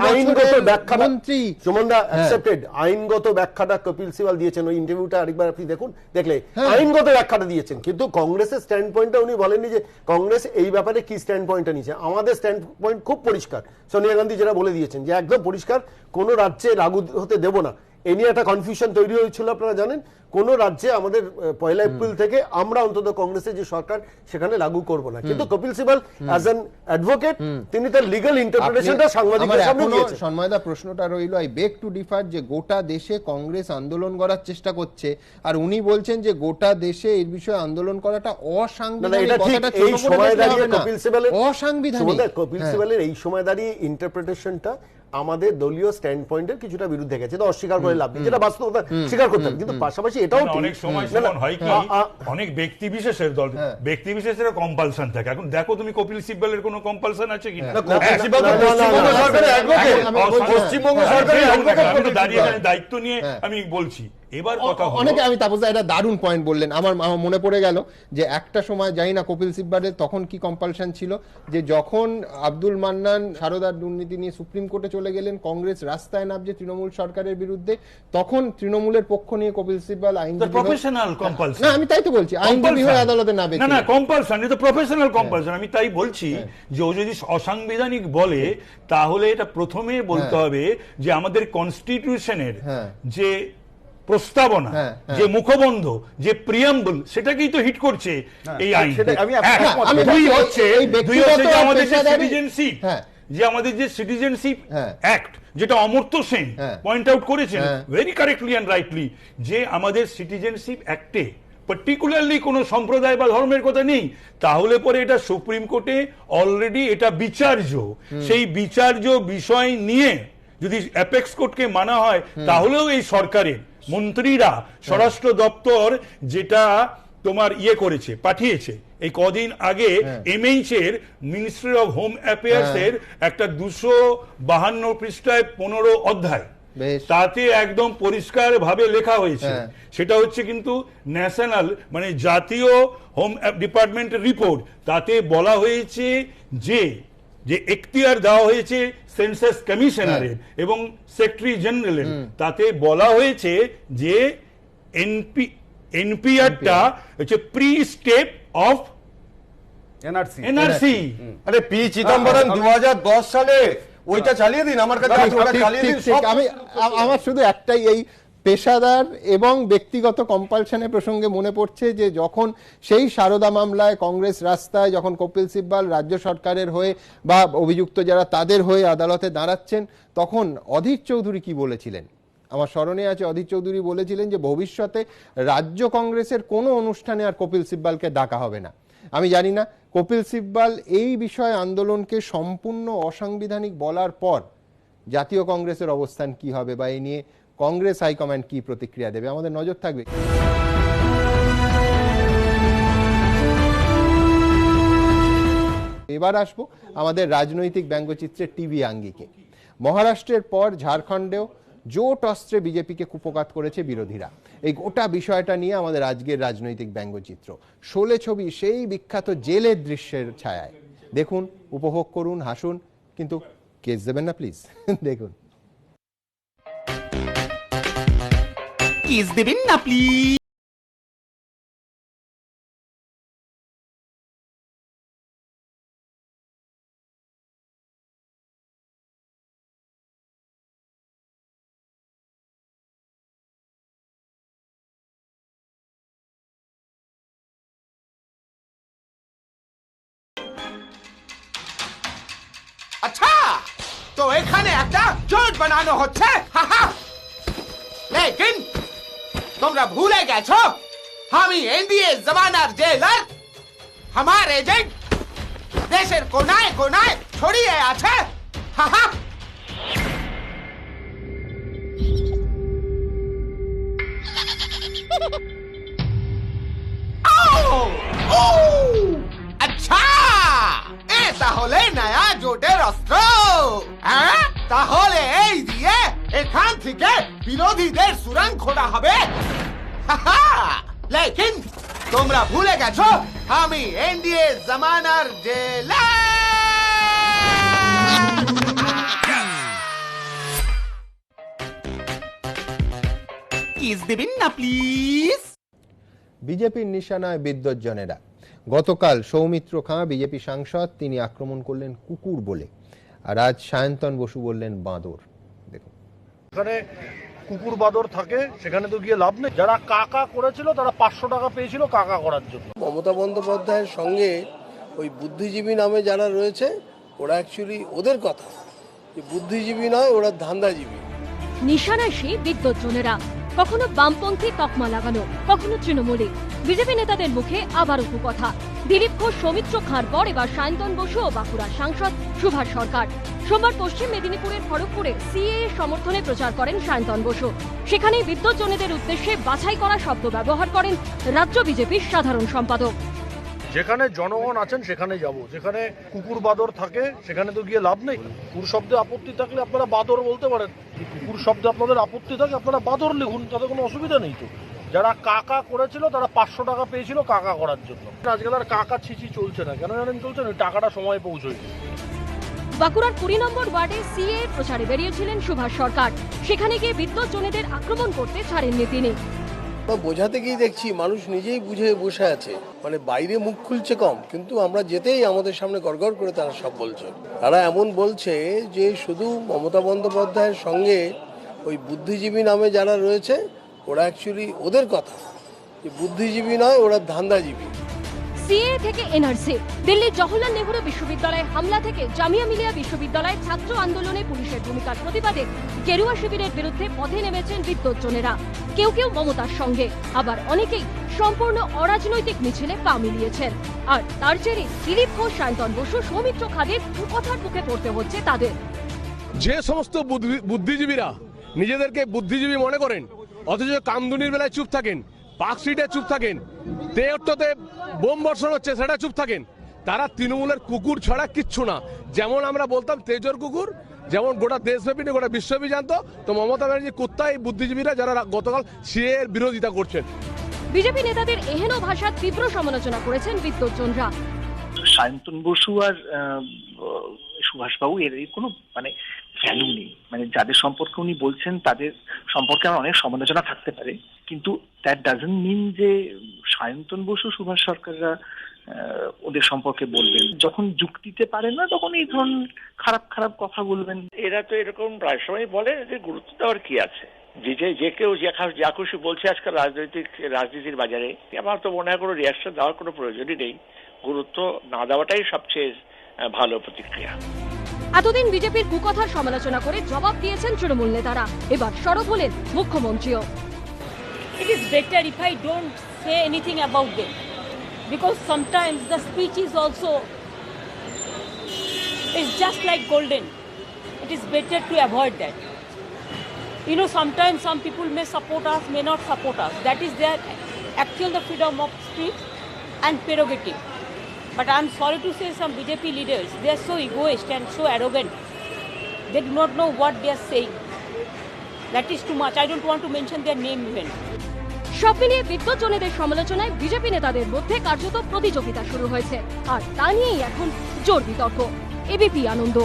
আইনগত ব্যাখ্যা মন্ত্রী সুমনদা অ্যাকসেপ্টেড আইনগত ব্যাখ্যাটা কপিল সিবাল দিয়েছেন, ওই ইন্টারভিউটা আরেকবার আপনি দেখুন, দেখলে আইনগত ব্যাখ্যাটা দিয়েছেন। কিন্তু কংগ্রেসের স্ট্যান্ড পয়েন্টটা উনি বলেননি যে কংগ্রেস এই ব্যাপারে কি স্ট্যান্ড পয়েন্টটা নিয়েছে। আমাদের স্ট্যান্ড পয়েন্ট খুব পরিষ্কার, সোনিয়া গান্ধী যেটা বলে দিয়েছেন যে একদম পরিষ্কার, কোনো রাজ্যে লাগু হতে দেব না। এ নিয়ে একটা কনফিউশন তৈরি হয়েছিল, আপনারা জানেন, কোন রাজ্যে আমাদের 1 এপ্রিল থেকে আমরা অন্তত কংগ্রেসের যে সরকার সেখানে লাগু করব না। কিন্তু Kapil Sibal as an advocate তিনি তার লিগ্যাল ইন্টারপ্রিটেশনটা সাংবাদিকদের সামনে দিয়েছেন। সন্ময়দা প্রশ্নটা রইল, আই বেগ টু ডিফার, যে গোটা দেশে কংগ্রেস আন্দোলন করার চেষ্টা করছে আর উনি বলছেন যে গোটা দেশে এই বিষয়ে আন্দোলন করাটা অসাংবিধানিক। এই সময় দাঁড়িয়ে কপিল সিবালের অসাংবিধানিক, কপিল সিবালের এই সময় দাঁড়িয়ে ইন্টারপ্রিটেশনটা আমাদের দলীয় স্ট্যান্ড পয়েন্টের কিছুটা বিরুদ্ধে গেছে, তো অস্বীকার করে লাভ নেই, যেটা বাস্তবতা স্বীকার করতে হবে। কিন্তু পাশাপাশি এটাও অনেক সময় হয় কি, অনেক ব্যক্তি বিশেষের দল, ব্যক্তি বিশেষের কম্পালশন থাকে। এখন দেখো তুমি কপিল সিব্বলের কোনো কম্পালশন আছে কিনা? পশ্চিমবঙ্গ সরকারের দাঁড়িয়ে দায়িত্ব নিয়ে আমি বলছি, এবার কথা হলো অনেকে, আমি তাপস এটা দারুণ পয়েন্ট বললেন, আমার মনে পড়ে গেল যে একটা সময় জানি না কপিল সিব্বালের তখন কি কম্পালশন ছিল, যে যখন আব্দুল মান্নান সারদার দুর্নীতি নিয়ে সুপ্রিম কোর্টে চলে গেলেন, কংগ্রেস রাস্তায় নামছে তৃণমূল সরকারের বিরুদ্ধে, তখন তৃণমূলের পক্ষ নিয়ে কপিল সিব্বাল আইনজীবী, প্রফেশনাল কম্পালশন, না আমি তাই তো বলছি, আইনজীবী হয়ে আদালতে নামবে, না কম্পালশন, এটা প্রফেশনাল কম্পালশন। আমি তাই বলছি যে ও যদি অসাংবিধানিক বলে তাহলে এটা প্রথমে বলতে হবে যে আমাদের কনস্টিটিউশনের যে প্রস্তাবনা, যে মুখবন্ধ, যে প্রিয়াম্বল, সেটাকেই তো হিট করছে এই আইন। দুই হচ্ছে যে আমাদের সিটিজেনশিপ, যে আমাদের যে সিটিজেনশিপ অ্যাক্ট, যেটা অমর্ত্য সেন পয়েন্ট আউট করেছেন ভেরি কারেক্টলি অ্যান্ড রাইটলি, যে আমাদের সিটিজেনশিপ অ্যাক্টে পার্টিকুলারলি কোনো সম্প্রদায় বা ধর্মের কথা নেই, তাহলে পরে এটা সুপ্রিম কোর্টে অলরেডি এটা বিচার্য। সেই বিচার্য বিষয় নিয়ে যদি অ্যাপেক্স কোর্টকে মানা হয়, তাহলেও এই সরকারের মন্ত্রীরা স্বরাষ্ট্র দপ্তর যেটা তোমার করেছে, পাঠিয়েছে এই কদিন আগে এমএইচ এর মিনিস্ট্রি অফ হোম অ্যাফেয়ার্স এর একটা 252 পৃষ্ঠায় 15 অধ্যায়, তাতে একদম পরিষ্কার ভাবে লেখা হয়েছে, সেটা হচ্ছে কিন্তু ন্যাশনাল মানে জাতীয় হোম ডিপার্টমেন্টের রিপোর্ট, তাতে বলা হয়েছে যে এখতিয়ার দেওয়া হয়েছে সেন্সাস কমিশনারের এবং সেক্রেটারি জেনারেলের, তাতে বলা হয়েছে যে এনপিআরটা হচ্ছে প্রি স্টেপ অফ এনআরসি। আরে পি চিদম্বরম 2010 সালে ওইটা চালিয়ে দিন, আমার কাছে আমার শুধু একটাই এই পেশাদার এবং ব্যক্তিগত কম্পালশনের প্রসঙ্গে মনে পড়ছে যে যখন সেই সারদা মামলায় কংগ্রেস রাস্তায়, যখন কপিল সিব্বাল রাজ্য সরকারের হয়ে বা অভিযুক্ত যারা তাদের হয়ে আদালতে দাঁড়াচ্ছেন, তখন অধীর চৌধুরী কি বলেছিলেন, আমার স্মরণে আছে, অধীর চৌধুরী বলেছিলেন যে ভবিষ্যতে রাজ্য কংগ্রেসের কোনো অনুষ্ঠানে আর কপিল সিব্বালকে ডাকা হবে না। আমি জানি না কপিল সিব্বাল এই বিষয়ে আন্দোলনকে সম্পূর্ণ অসাংবিধানিক বলার পর জাতীয় কংগ্রেসের অবস্থান কি হবে বা এই নিয়ে কংগ্রেস হাইকমান্ড কি প্রতিক্রিয়া দেবে, আমাদের নজর থাকবে। এবার আসবো আমাদের রাজনৈতিক ব্যঙ্গচিত্রের টিভি আঙ্গিকে। মহারাষ্ট্রের পর ঝাড়খণ্ডেও জোট অস্ত্রে বিজেপিকে কুপকাত করেছে বিরোধীরা। এই গোটা বিষয়টা নিয়ে আমাদের আজকের রাজনৈতিক ব্যঙ্গচিত্র, শোলে ছবি সেই বিখ্যাত জেলের দৃশ্যের ছায়ায়। দেখুন, উপভোগ করুন, হাসুন, কিন্তু কেস দেবেন না প্লিজ। দেখুন। কেস দেবেন না প্লিজ। আচ্ছা, তো এখানে একটা জোট বানানো হচ্ছে, লেকিন তোমরা ভুলে গেছো আমি এনডিএ জমানার জেলার, আমার এজেন্ট দেশের কোনায় কোনায় ছড়িয়ে আছে। আচ্ছা, এ তাহলে নয়া জোটের অস্ত্র, তাহলে এই দিয়ে এখান থেকে বিরোধীদের সুরাং খোঁড়া হবে। লেকিন তোমরা ভুলে গেছো আমি এনডিএ জমানার জেলা। কেস দেবেন না প্লিজ। বিজেপির নিশানায় বিদ্বজ্জনেরা। গতকাল সৌমিত্র খাঁ বিজেপি সাংসদ, তিনি আক্রমণ করলেন কুকুর বলে, আর আজ সায়ন্তন বসু বললেন বাঁদর। দেখুন, এখানে কুকুর বাঁদর থাকে, সেখানে তো গিয়ে লাভ নেই। যারা কাকা করেছিল তারা 500 টাকা পেয়েছিল কাকা করার জন্য। মমতা বন্দ্যোপাধ্যায়ের সঙ্গে ওই বুদ্ধিজীবী নামে যারা রয়েছে, ওরা অ্যাকচুয়ালি ওদের কথা, বুদ্ধিজীবী নয়, ওরা ধান্দাজীবী। নিশানায় সেই বিদ্বজ্জনেরা, কখনো বামপন্থী তকমা লাগানো, কখনো তৃণমূলে। বিজেপি নেতাদের মুখে আবারও কথা। দিলীপ ঘোষ, সৌমিত্র খাঁর পর এবার সায়ন্তন বসু ও বাঁকুড়ার সাংসদ সুভাষ সরকার। সোমবার পশ্চিম মেদিনীপুরের খড়গপুরে সিএএ সমর্থনে প্রচার করেন সায়ন্তন বসু। সেখানেই বিদ্বজ্জনেদের উদ্দেশ্যে বাছাই করা শব্দ ব্যবহার করেন রাজ্য বিজেপির সাধারণ সম্পাদক। যেখানে জনগণ আছেন সেখানে যাব। যেখানে কুকুর বাদর থাকে সেখানে তো গিয়ে লাভ নেই। কুকুর শব্দে আপত্তি থাকলে আপনারা বাদর বলতে পারেন, কুকুর শব্দে আপনাদের আপত্তি থাকে আপনারা বাদর লিখুন, তাতে কোনো অসুবিধা নেই তো। যারা কাকা করেছিল তারা 500 টাকা পেয়েছিল কাকা করার জন্য। আজকাল আর কাকা ছিচি চলছে না, কেন জানেন চলছে না? টাকাটা সময় পৌঁছয়। বাঁকুড়ার 20 নম্বর ওয়ার্ডে সিএ প্রচারে বেরিয়েছিলেন সুভাষ সরকার। সেখানে গিয়ে বিদ্যুৎ জনেদের আক্রমণ করতে ছাড়েননি তিনি। বোঝাতে গিয়ে দেখছি মানুষ নিজেই বুঝে বসে আছে, মানে বাইরে মুখ খুলছে কম, কিন্তু আমরা যেতেই আমাদের সামনে গড়গড় করে তারা সব বলছে। তারা এমন বলছে যে শুধু মমতা বন্দ্যোপাধ্যায়ের সঙ্গে ওই বুদ্ধিজীবী নামে যারা রয়েছে ওরা অ্যাকচুয়ালি ওদের কথা, যে বুদ্ধিজীবী নয়, ওরা ধান্দাজীবী। সিএ থেকে এনআরসি, দিল্লির জওহরলাল নেহরু বিশ্ববিদ্যালয়ে হামলা থেকে জামিয়া মিলিয়া বিশ্ববিদ্যালয়ে ছাত্র আন্দোলনে পুলিশের ভূমিকার প্রতিবাদে গেরুয়া শিবিরের বিরুদ্ধে পথে নেমেছেন বিদ্যুৎজনেরা। কেউ কেউ মমতার সঙ্গে, আবার অনেকেই সম্পূর্ণ অরাজনৈতিক মিছিলে পা মিলিয়েছেন। আর তার জেরে দিলীপ ঘোষ, সায়ন্তন বসু, সৌমিত্র খাদের কথার মুখে পড়তে হচ্ছে তাদের। যে সমস্ত বুদ্ধিজীবীরা নিজেদেরকে বুদ্ধিজীবী মনে করেন অথচ কামদুনির বেলায় চুপ থাকেন, পার্কস্ট্রিটে চুপ থাকেন, তেহট্টতে বোম বর্ষণ হচ্ছে সেটা চুপ থাকেন, তারা তৃণমূলের কুকুর ছাড়া কিচ্ছু না। যেমন আমরা বলতাম তেজর কুকুর, যেমন গোটা দেশব্যাপী গোটা বিশ্বব্যাপী জানতো, তো মমতা ব্যানার্জি কুত্তা এই বুদ্ধিজীবীরা যারা গতকাল সিএ এর বিরোধিতা করছেন। বিজেপি নেতাদের এহেন ভাষার তীব্র সমালোচনা করেছেন বিদ্যুৎজনরা। সায়ন্তন বসু আর সুভাষবাবু এর কোনো মানে ভ্যালু নেই, মানে যাদের সম্পর্কে উনি বলছেন তাদের সম্পর্কে আমার অনেক সমালোচনা থাকতে পারে, কিন্তু দ্যাট ডাজন্ট মিন যে সায়ন্তন বসু, সুভাষ সরকাররা ওদের সম্পর্কে বলবেন। যখন যুক্তিতে পারেন না তখন এই ধরনের খারাপ খারাপ কথা বলবেন। এরা তো এরকম প্রায় সময় বলে যে গুরুত্ব দেওয়ার কি আছে, যে কেউ যা খুশি বলছে আজকাল রাজনীতির বাজারে। আমার তো মনে হয় কোনো রিয়াকশন দেওয়ার কোনো প্রয়োজনই নেই, গুরুত্ব না দেওয়াটাই সবচেয়ে ভালো প্রতিক্রিয়া। এতদিন বিজেপির কুকথার সমালোচনা করে জবাব দিয়েছেন তৃণমূল নেতারা, এবার সরব হলেন মুখ্যমন্ত্রীও। It is better if I don't say anything about them, because sometimes the speech is also, it's just like golden. It is better to avoid that. You know, sometimes some people may support us, may not support us. That is their actual the freedom of speech and prerogative. But I'm sorry to say some BJP leaders, they are so egoist and so arrogant. They do not know what they are saying. That is too much. I don't want to mention their name even. সব মিলিয়ে বিদ্যুৎজনেদের সমালোচনায় BJP নেতাদের মধ্যে কার্যত প্রতিযোগিতা শুরু হয়েছে, আর তা নিয়েই এখন জোর বিতর্ক। এবিপি আনন্দ।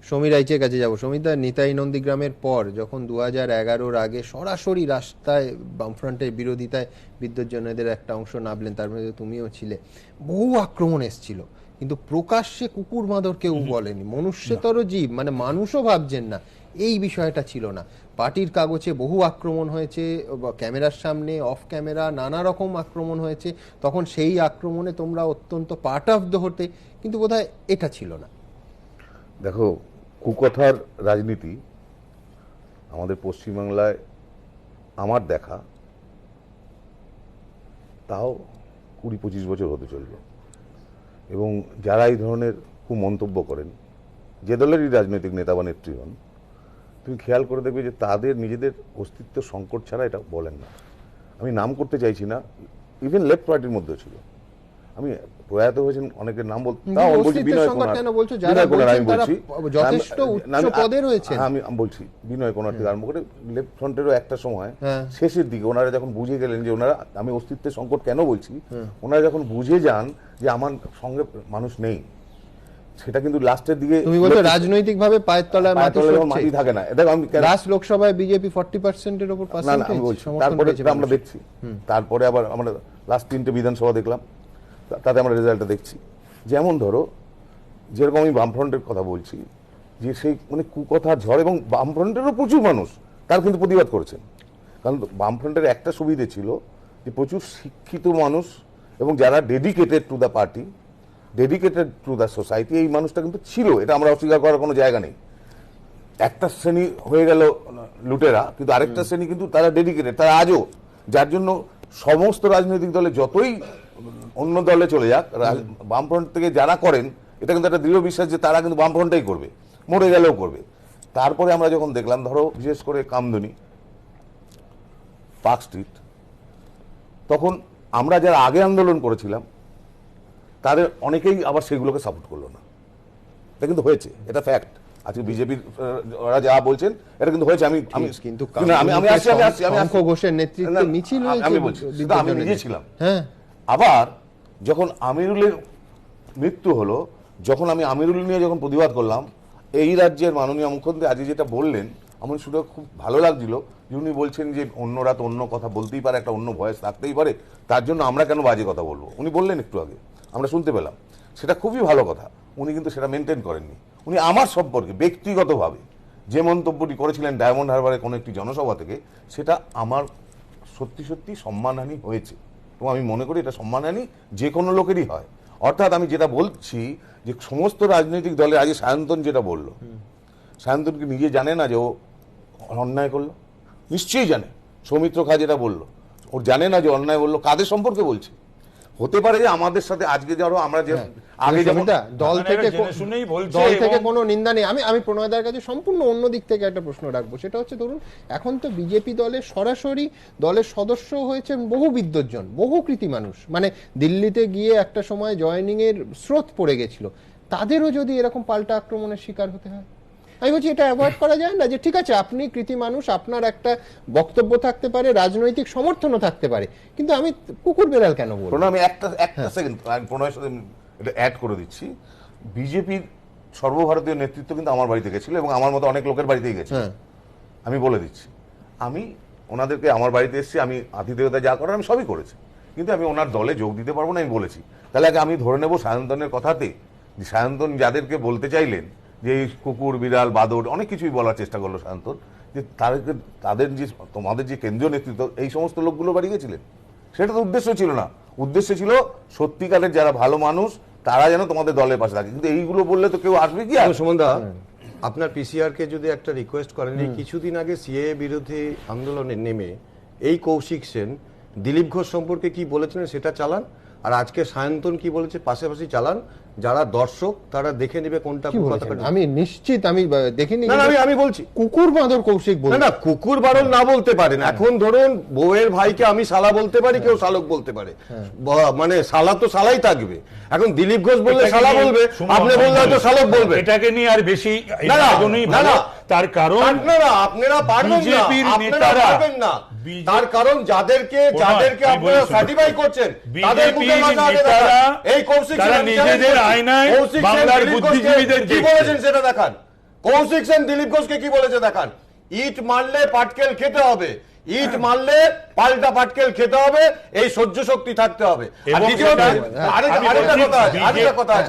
সমীর রাইচের কাছে যাব। সমীরদা, নিতাই নন্দীগ্রামের পর যখন 2011-র আগে সরাসরি রাস্তায় বামফ্রন্টের বিরোধিতায় বিদ্যুৎজনেদের একটা অংশ নামলেন, তার মধ্যে তুমিও ছিলে, বহু আক্রমণ এসেছিল, কিন্তু প্রকাশ্যে কুকুর মাদর কেউ বলেনি, মনুষ্যতর জীব মানে মানুষও ভাবছেন না, এই বিষয়টা ছিল না। পার্টির কাগজে বহু আক্রমণ হয়েছে, ক্যামেরার সামনে, অফ ক্যামেরা, নানা রকম আক্রমণ হয়েছে, তখন সেই আক্রমণে তোমরা অত্যন্ত পার্ট অফ দ্য হতে, কিন্তু বোধহয় এটা ছিল না। দেখো, কুকথার রাজনীতি আমাদের পশ্চিমবাংলায় আমার দেখা তাও 20-25 বছর হতে চলল, এবং যারা এই ধরনের কুমন্তব্য করেন, যে দলেরই রাজনৈতিক নেতা বা নেত্রী হন, তুমি খেয়াল করে দেখবে যে তাদের নিজেদের অস্তিত্ব সংকট ছাড়া এটা বলেন না। আমি নাম করতে চাইছি না, ইভেন লেফট পার্টির মধ্যেও ছিল। আমি প্রয়াত হয়েছেন অনেকের নাম বলছি, বিনয় কোনার, আমি বলছি বিনয় কোনার থেকে আরম্ভ করে লেফট ফ্রন্টেরও একটা সময় শেষের দিকে ওনারা যখন বুঝে গেলেন যে ওনারা, আমি অস্তিত্বের সংকট কেন বলছি, ওনারা যখন বুঝে যান যে আমার সঙ্গে মানুষ নেই, সেটা কিন্তু লাস্টের দিকে তুমি বলছো রাজনৈতিক ভাবে পায়ের তলায় মাটি থাকে না। দেখো, আমি লাস্ট লোকসভায় বিজেপি 40%-এর উপর পার্সেন্টেজ, তারপরে আমরা দেখছি, তারপরে আবার আমরা লাস্ট 3টে বিধানসভা দেখলাম, তাতে আমরা রেজাল্টটা দেখছি। যেমন ধরো, যেরকম আমি বামফ্রন্টের কথা বলছি, যে সেই মানে কুকথা ঝড়, এবং বামফ্রন্টেরও প্রচুর মানুষ তার কিন্তু প্রতিবাদ করেছেন, কারণ বামফ্রন্টের একটা সুবিধে ছিল যে প্রচুর শিক্ষিত মানুষ এবং যারা dedicated to the party, dedicated to the society, এই মানুষটা কিন্তু ছিল, এটা আমরা অস্বীকার করার কোনো জায়গা নেই। একটা শ্রেণী হয়ে গেল লুটেরা, কিন্তু আরেকটা শ্রেণী কিন্তু তারা ডেডিকেটেড, তারা আজও, যার জন্য সমস্ত রাজনৈতিক দলে যতই অন্য দলে চলে যাক, বামফ্রন্ট থেকে যারা করেন, এটা কিন্তু একটা দৃঢ় বিশ্বাস যে তারা কিন্তু বামফ্রন্টটাই করবে, মরে গেলেও করবে। তারপরে আমরা যখন দেখলাম, ধরো বিশেষ করে কামদুনি, পার্ক স্ট্রিট, তখন আমরা যারা আগে আন্দোলন করেছিলাম তাদের অনেকেই আবার সেগুলোকে সাপোর্ট করলো না। এটা কিন্তু হয়েছে, এটা ফ্যাক্ট। আজকে বিজেপির ওরা যা বলছেন এটা কিন্তু হয়েছে। আমি ঘোষের নেতৃত্বে মিছিল হয়েছে, আমি বলছি আমি নিজে ছিলাম। হ্যাঁ, আবার যখন আমিরুলের মৃত্যু হলো, যখন আমি আমিরুল নিয়ে যখন প্রতিবাদ করলাম, এই রাজ্যের মাননীয় মুখ্যমন্ত্রী আজকে যেটা বললেন আমার শুনে খুব ভালো লাগছিল। উনি বলছেন যে অন্যরা তো অন্য কথা বলতেই পারে, একটা অন্য ভয়েস থাকতেই পারে, তার জন্য আমরা কেন বাজে কথা বলবো। উনি বললেন একটু আগে, আমরা শুনতে পেলাম, সেটা খুবই ভালো কথা। উনি কিন্তু সেটা মেনটেন করেননি। উনি আমার সম্পর্কে ব্যক্তিগতভাবে যে মন্তব্যটি করেছিলেন ডায়মন্ড হারবারের কোনো একটি জনসভা থেকে, সেটা আমার সত্যি সত্যি সম্মানহানি হয়েছে এবং আমি মনে করি এটা সম্মানহানি যে কোনো লোকেরই হয়। অর্থাৎ আমি যেটা বলছি যে সমস্ত রাজনৈতিক দলে আজকে সায়ন্তন যেটা বললো, সায়ন্তন কি নিজে জানে না যে ও অন্যায় করলো? নিশ্চয়ই জানে। সৌমিত্র খা যেটা বললো, ও জানে না যে অন্যায় বললো, কাদের সম্পর্কে বলছে। হতে পারে যে আমাদের সাথে আজকে ধরো আমরা যে আগে যেমন দল থেকে কোনো নিন্দা নেই। আমি প্রণয়দার কাছে সম্পূর্ণ অন্য দিক থেকে একটা প্রশ্ন রাখবো, সেটা হচ্ছে ধরুন এখন তো বিজেপি দলে সরাসরি দলের সদস্য হয়েছেন বহু বিদ্বজ্জন, বহু কৃতি মানুষ, মানে দিল্লিতে গিয়ে একটা সময় জয়েনিং এর স্রোত পড়ে গেছিল, তাদেরও যদি এরকম পাল্টা আক্রমণের শিকার হতে হয়, আমি বলছি এটা অ্যাভয়েড করা যায় না? যে ঠিক আছে আপনি কৃতি মানুষ, আপনার একটা বক্তব্য থাকতে পারে, রাজনৈতিক সমর্থনও থাকতে পারে, কিন্তু আমি কুকুর বেড়াল কেন বলবো? আমি একটা সেকেন্ড প্রণয়ের সাথে এটা অ্যাড করে দিচ্ছি। বিজেপির সর্বভারতীয় নেতৃত্ব কিন্তু আমার বাড়িতে গেছিল এবং আমার মতো অনেক লোকের বাড়িতেই গেছে। আমি বলে দিচ্ছি, আমি ওনাদেরকে আমার বাড়িতে এসেছি, আমি আতিথেয়তা যা করার আমি সবই করেছি, কিন্তু আমি ওনার দলে যোগ দিতে পারবো না, আমি বলেছি। তাহলে আগে আমি ধরে নেব সায়ন্তনের কথাতে, সায়ন্তন যাদেরকে বলতে চাইলেন যে কুকুর বিড়াল বাদর অনেক কিছুই বলার চেষ্টা করলো সায়ন্তন, যে তাদের যে তোমাদের যে কেন্দ্রীয় নেতৃত্ব এই সমস্ত লোকগুলো বাড়ি গেছিলেন, সেটা তো উদ্দেশ্য ছিল না। উদ্দেশ্য ছিল সত্যিকারের যারা ভালো মানুষ তারা যেন তোমাদের দলের পাশে থাকে, কিন্তু এইগুলো বললে তো কেউ আসবে কি? সুমনদা, আপনার পিসিআর কে যদি একটা রিকোয়েস্ট করেন, এই কিছুদিন আগে সিএএ বিরোধী আন্দোলনে নেমে এই কৌশিক সেন দিলীপ ঘোষ সম্পর্কে কি বলেছিলেন সেটা চালান, আর আজকে সায়ন্তন কি বলেছে পাশাপাশি চালান। যারা দর্শক তারা দেখে নেবে কোনটা। আমি নিশ্চিত আমি দেখিনি, আমি বলছি কুকুর বাঁদর কৌশিক বলে না, কুকুর বাদর না বলতে পারেন। এখন ধরুন বউয়ের ভাইকে আমি শালা বলতে পারি, কেউ শালক বলতে পারে, মানে শালা তো শালাই থাকবে। এখন দিলীপ ঘোষ বললে শালা বলবে, আপনি বললে হয়তো শালক বলবে। এটাকে নিয়ে আর বেশি তার কারণ আপনারা পারবেন না, তার কারণ যাদেরকে আপনারা সার্টিফাই করছেন তাদের মুখে এই কৌশিক নিজেদের আয়নায় বাংলার বুদ্ধিজীবীদের কি বলেছেন সেটা দেখান। কৌশিক সেন দিলীপ ঘোষকে কি বলেছে দেখান। ইট মারলে পাটকেল খেতে হবে, ইট মারলে পাল্টা পাটকেল খেতে হবে, এই সহ্য শক্তি থাকতে হবে।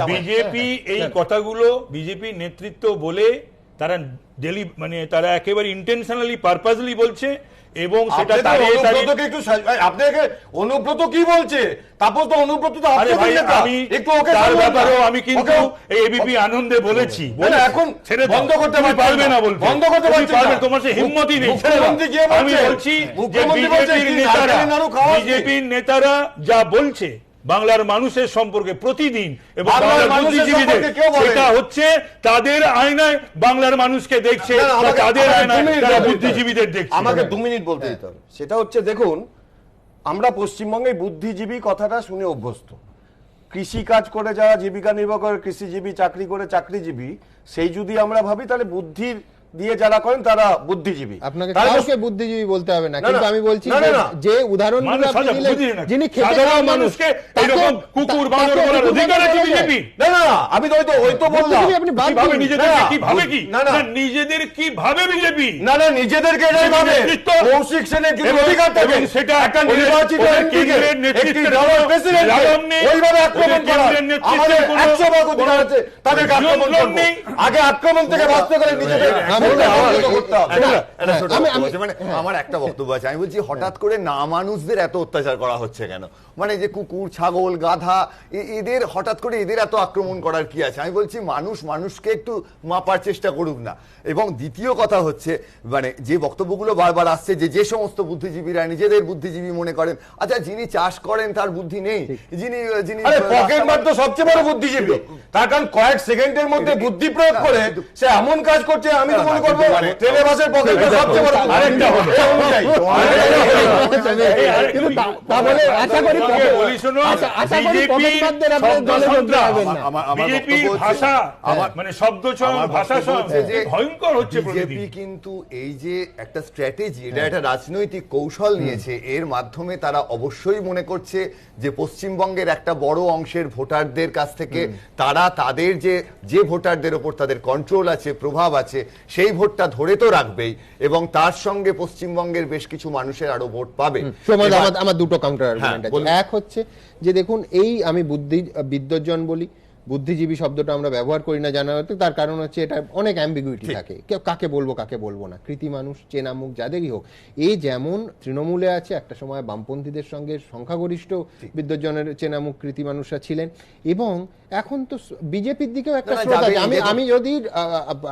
বিজেপি এই কথাগুলো বিজেপি নেতৃত্ব বলে তারা তারা একেবারে ইন্টেনশনালি পারপাসলি বলছে এবং সেটা আপনাকে অনুব্রত কি বলছে, তারপর তো অনুব্রত তো আমি কিন্তু এবিপি আনন্দে বলেছি, এখন বন্ধ করতে পারবে না, বন্ধ করতে পারবে, তোমার সে হিম্মতই নেই। আমি বলছি বিজেপির নেতারা যা বলছে বাংলার মানুষের সম্পর্কে প্রতিদিন এবং বাংলার বুদ্ধিজীবীদের, সেটা হচ্ছে তাদের আয়নায় বাংলার মানুষকে দেখছে, তাদের আয়নায় তারা বুদ্ধিজীবীদের দেখছে। আমাকে 2 মিনিট বলতে দিতে হবে। সেটা হচ্ছে দেখুন, আমরা পশ্চিমবঙ্গে বুদ্ধিজীবী কথাটা শুনে অভ্যস্ত। কৃষি কাজ করে যারা জীবিকা নির্বাহ করে কৃষিজীবী, চাকরি করে চাকরিজীবী, সেই যদি আমরা ভাবি তাহলে বুদ্ধির দিয়ে যারা করেন তারা বুদ্ধিজীবী। আপনাকে কাউকে বুদ্ধিজীবী বলতে হবে না, কিন্তু আমি বলছি যে উদাহরণগুলো আপনি দিলেন, যিনি সাধারণ মানুষকে এরকম কুকুর বাঁদর বলার অধিকার আছে বিজেপি? না, আমি তো ওই তো বললাম আপনি ভাবে নিজেদেরকে কি ভাবে, কি না নিজেদের কি ভাবে বিজেপি? না নিজেদেরকে এটাই ভাবে কৌশিক সেনের যদি অধিকার থাকে, সেটা একটা নির্বাচিত কেন্দ্রের নেতৃত্বের প্রেসিডেন্ট ওইভাবে আক্রমণ করা, আমাদের 100 ভাগ অধিকার আছে, তাদেরকে আক্রমণ করব। আগে আক্রমণ থেকে বাঁচতে গেলে নিজেদের আমার একটা বক্তব্য আছে। আমি বলছি হঠাৎ করে না মানুষদের এত অত্যাচার করা হচ্ছে কেন? মানে যে কুকুর ছাগল গাধা এদের হঠাৎ করে এদের এত আক্রমণ করার কি আছে? আমি বলছি মানুষ মানুষকে একটু মাপার চেষ্টা করুক না। এবং দ্বিতীয় কথা হচ্ছে মানে যে বক্তব্যগুলো বারবার আসছে যে সমস্ত বুদ্ধিজীবীরা নিজেদের বুদ্ধিজীবী মনে করেন, আচ্ছা যিনি চাষ করেন তার বুদ্ধি নেই, যিনি পকেটমার তো সবচেয়ে বড় বুদ্ধিজীবী, তার কারণ কয়েক সেকেন্ডের মধ্যে বুদ্ধি প্রয়োগ করে সে এমন কাজ করছে আমি তো তৃণমূল করবো, ট্রেনে বাসের পকেটে সবচেয়ে বড় আরেকটা হলো তাহলে আশা করি বিজেপির ভাষা মানে শব্দ চয়ন ভাষা ভয়ঙ্কর হচ্ছে। বিজেপি কিন্তু এই যে একটা স্ট্র্যাটেজি, এটা একটা রাজনৈতিক কৌশল নিয়েছে, এর মাধ্যমে তারা অবশ্যই মনে করছে যে পশ্চিমবঙ্গের একটা বড় অংশের ভোটারদের কাছ থেকে তারা তাদের যে ভোটারদের ওপর তাদের কন্ট্রোল আছে, প্রভাব আছে, সেই ভোটটা ধরে তো রাখবেই এবং তার সঙ্গে পশ্চিমবঙ্গের বেশ কিছু মানুষের আরো ভোট পাবে। আমার দুটো কাউন্টার আর্গুমেন্ট আছে। এক হচ্ছে যে দেখুন, এই আমি বিদ্বজ্জন বলি, বুদ্ধিজীবী শব্দটা আমরা ব্যবহার করি না জানা হয়তো, তার কারণ হচ্ছে এটা অনেক অ্যাম্বিগুইটি থাকে, কাকে বলবো কাকে বলবো না, কৃতি মানুষ, চেনা মুখ যাদেরই হোক। এই যেমন তৃণমূলে আছে, একটা সময় বামপন্থীদের সঙ্গে সংখ্যাগরিষ্ঠ বিদ্বজ্জনের চেনা মুখ কৃতি মানুষরা ছিলেন, এবং এখন তো বিজেপির দিকেও একটা স্রোত আছে। আমি যদি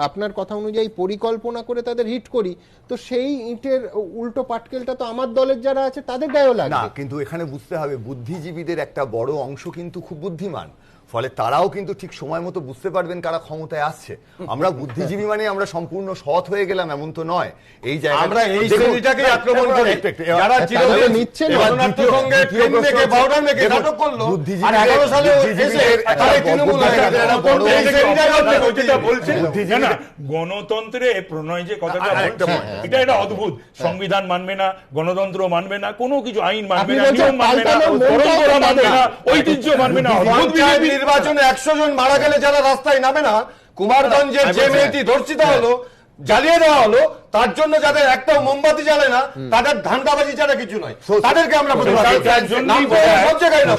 আপনার কথা অনুযায়ী পরিকল্পনা করে তাদের হিট করি, তো সেই ইটের উল্টো পাটকেলটা তো আমার দলের যারা আছে তাদের গায়েও লাগে না। কিন্তু এখানে বুঝতে হবে বুদ্ধিজীবীদের একটা বড় অংশ কিন্তু খুব বুদ্ধিমান, ফলে তারাও কিন্তু ঠিক সময় মতো বুঝতে পারবেন কারা ক্ষমতায় আসছে। আমরা বুদ্ধিজীবী মানে আমরা সম্পূর্ণ সৎ হয়ে গেলাম এমন তো নয়। এই জায়গায় আমরা এই শ্রেণীটাকে আক্রমণ করি, যারা চিরদিন নিচ্ছেন জগন্নাথসঙ্গে ট্রেন থেকে বাউডার মেকে নাটক করলো, আর 11 সালে এসে তারাই তৃণমূল হয়ে গেছে। এই শ্রেণীটা বলছে না, গণতন্ত্রে প্রণয় যে কথাটা এটা এটা অদ্ভুত। সংবিধান মানবে না, গণতন্ত্র মানবে না, কোনো কিছু আইন মানবে না, নিয়ম মানবে না, পরম্পরা মানবে না, ঐতিহ্য মানবে না। নির্বাচনে 100 জন মারা গেলে যারা রাস্তায় নামে না, কুমারগঞ্জের যে মেয়েটি ধর্ষিত হলো, জ্বালিয়ে দেওয়া হলো, তার জন্য যাদের একটাও মোমবাতি জ্বালে না, তাদের ধান্দাবাজি ছাড়া কিছু নয়, তাদেরকে আমরা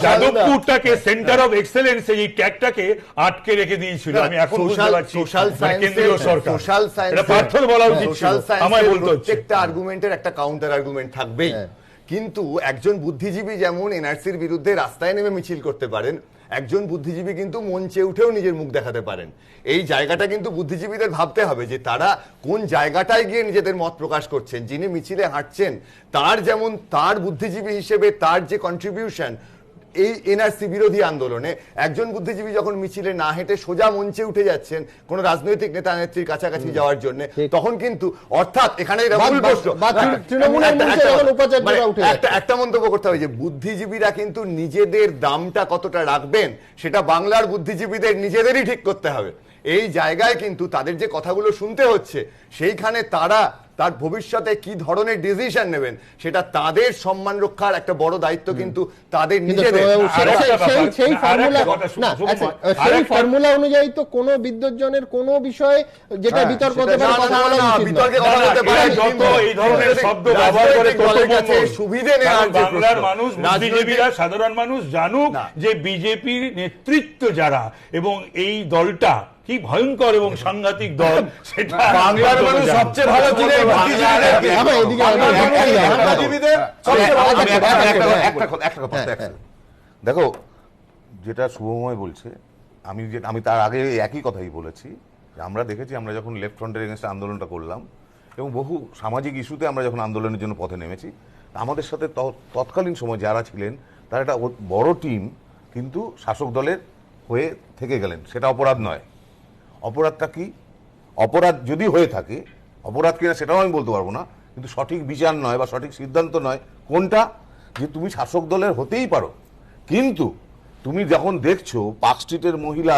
যাদবপুরটাকে সেন্টার অফ এক্সেলেন্স এই ট্যাগটাকে আটকে রেখে দিয়েছিল। আমি এখন বুঝতে পারছি কেন্দ্রীয় সরকার, এটা পার্থর বলা উচিত ছিল। আমায় বলতে হচ্ছে প্রত্যেকটা আর্গুমেন্টের একটা কাউন্টার আর্গুমেন্ট থাকবেই, কিন্তু একজন বুদ্ধিজীবী যেমন এনআরসির বিরুদ্ধে রাস্তায় নেমে মিছিল করতে পারেন, একজন বুদ্ধিজীবী কিন্তু মঞ্চে উঠেও নিজের মুখ দেখাতে পারেন। এই জায়গাটা কিন্তু বুদ্ধিজীবীদের ভাবতে হবে যে তারা কোন জায়গাটায় গিয়ে নিজেদের মত প্রকাশ করছেন। যিনি মিছিলে হাঁটছেন তার যেমন তার বুদ্ধিজীবী হিসেবে তার যে কন্ট্রিবিউশন এই এনআরসি বিরোধী আন্দোলনে, একজন বুদ্ধিজীবী যখন মিছিলে না হেঁটে সোজা মঞ্চে উঠে যাচ্ছেন কোন রাজনৈতিক নেতা নেত্রীর কাছাকাছি যাওয়ার জন্য, তখন কিন্তু অর্থাৎ এখানে একটা মন্তব্য করতে হবে যে বুদ্ধিজীবীরা কিন্তু নিজেদের দামটা কতটা রাখবেন সেটা বাংলার বুদ্ধিজীবীদের নিজেদেরই ঠিক করতে হবে। এই জায়গায় কিন্তু তাদের যে কথাগুলো শুনতে হচ্ছে, সেইখানে তারা তার ভবিষ্যতে কি ধরনের ডিসিশন নেবেন সেটা তাদের সম্মান রক্ষার একটা বড় দায়িত্ব কিন্তু তাদের নিজেদের। সেই ফর্মুলা অনুযায়ী তো কোনো বিদ্বজ্জনের কোনো বিষয়ে যেটা বিতর্ক হতে পারে কথা বলা উচিত না। বিতর্কে কথা বলতে পারে, যত এই ধরনের শব্দ ব্যবহার করে তত সুবিধা নেওয়ার বাংলার মানুষ, বুদ্ধিজীবীরা, সাধারণ মানুষ জানুক যে বিজেপির নেতৃত্ব যারা এবং এই দলটা কি ভয়ঙ্কর এবং সাংঘাতিক দল, সেটা বাংলার মানুষ সবচেয়ে ভালো ছিল। দেখো, যেটা শুভময় বলছে, আমি তার আগে একই কথাই বলেছি। আমরা দেখেছি, আমরা যখন লেফট ফ্রন্টের এগেনস্টে আন্দোলনটা করলাম এবং বহু সামাজিক ইস্যুতে আমরা যখন আন্দোলনের জন্য পথে নেমেছি, আমাদের সাথে তৎকালীন সময় যারা ছিলেন তার একটা বড় টিম কিন্তু শাসক দলের হয়ে থেকে গেলেন। সেটা অপরাধ নয়। অপরাধটা কি? অপরাধ যদি হয়ে থাকে, অপরাধ কিনা সেটাও আমি বলতে পারবো না, কিন্তু সঠিক বিচার নয় বা সঠিক সিদ্ধান্ত নয়। কোনটা? যে তুমি শাসক দলের হতেই পারো, কিন্তু তুমি যখন দেখছো পার্ক স্ট্রিটের মহিলা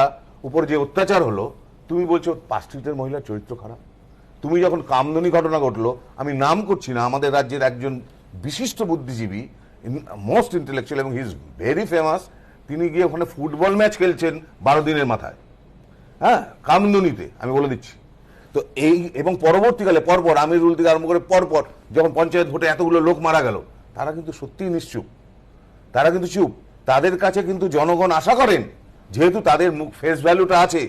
উপর যে অত্যাচার হলো, তুমি বলছো পার্ক স্ট্রিটের মহিলার চরিত্র খারাপ। তুমি যখন কামদুনি ঘটনা ঘটলো, আমি নাম করছি না, আমাদের রাজ্যের একজন বিশিষ্ট বুদ্ধিজীবী, মোস্ট ইন্টেলেকচুয়াল এবং হি ইজ ভেরি ফেমাস, তিনি গিয়ে ওখানে ফুটবল ম্যাচ খেলছেন 12 দিনের মাথায়, হ্যাঁ, কামদুনিতে, আমি বলে দিচ্ছি। তো এই এবং পরবর্তীকালে পরপর আমিরুল থেকে আরম্ভ করে পরপর যখন পঞ্চায়েত ভোটে এতগুলো লোক মারা গেল, তারা কিন্তু সত্যিই নিশ্চুপ, তারা কিন্তু চুপ। তাদের কাছে কিন্তু জনগণ আশা করেন, যেহেতু তাদের মুখ ফেস ভ্যালুটা আছে,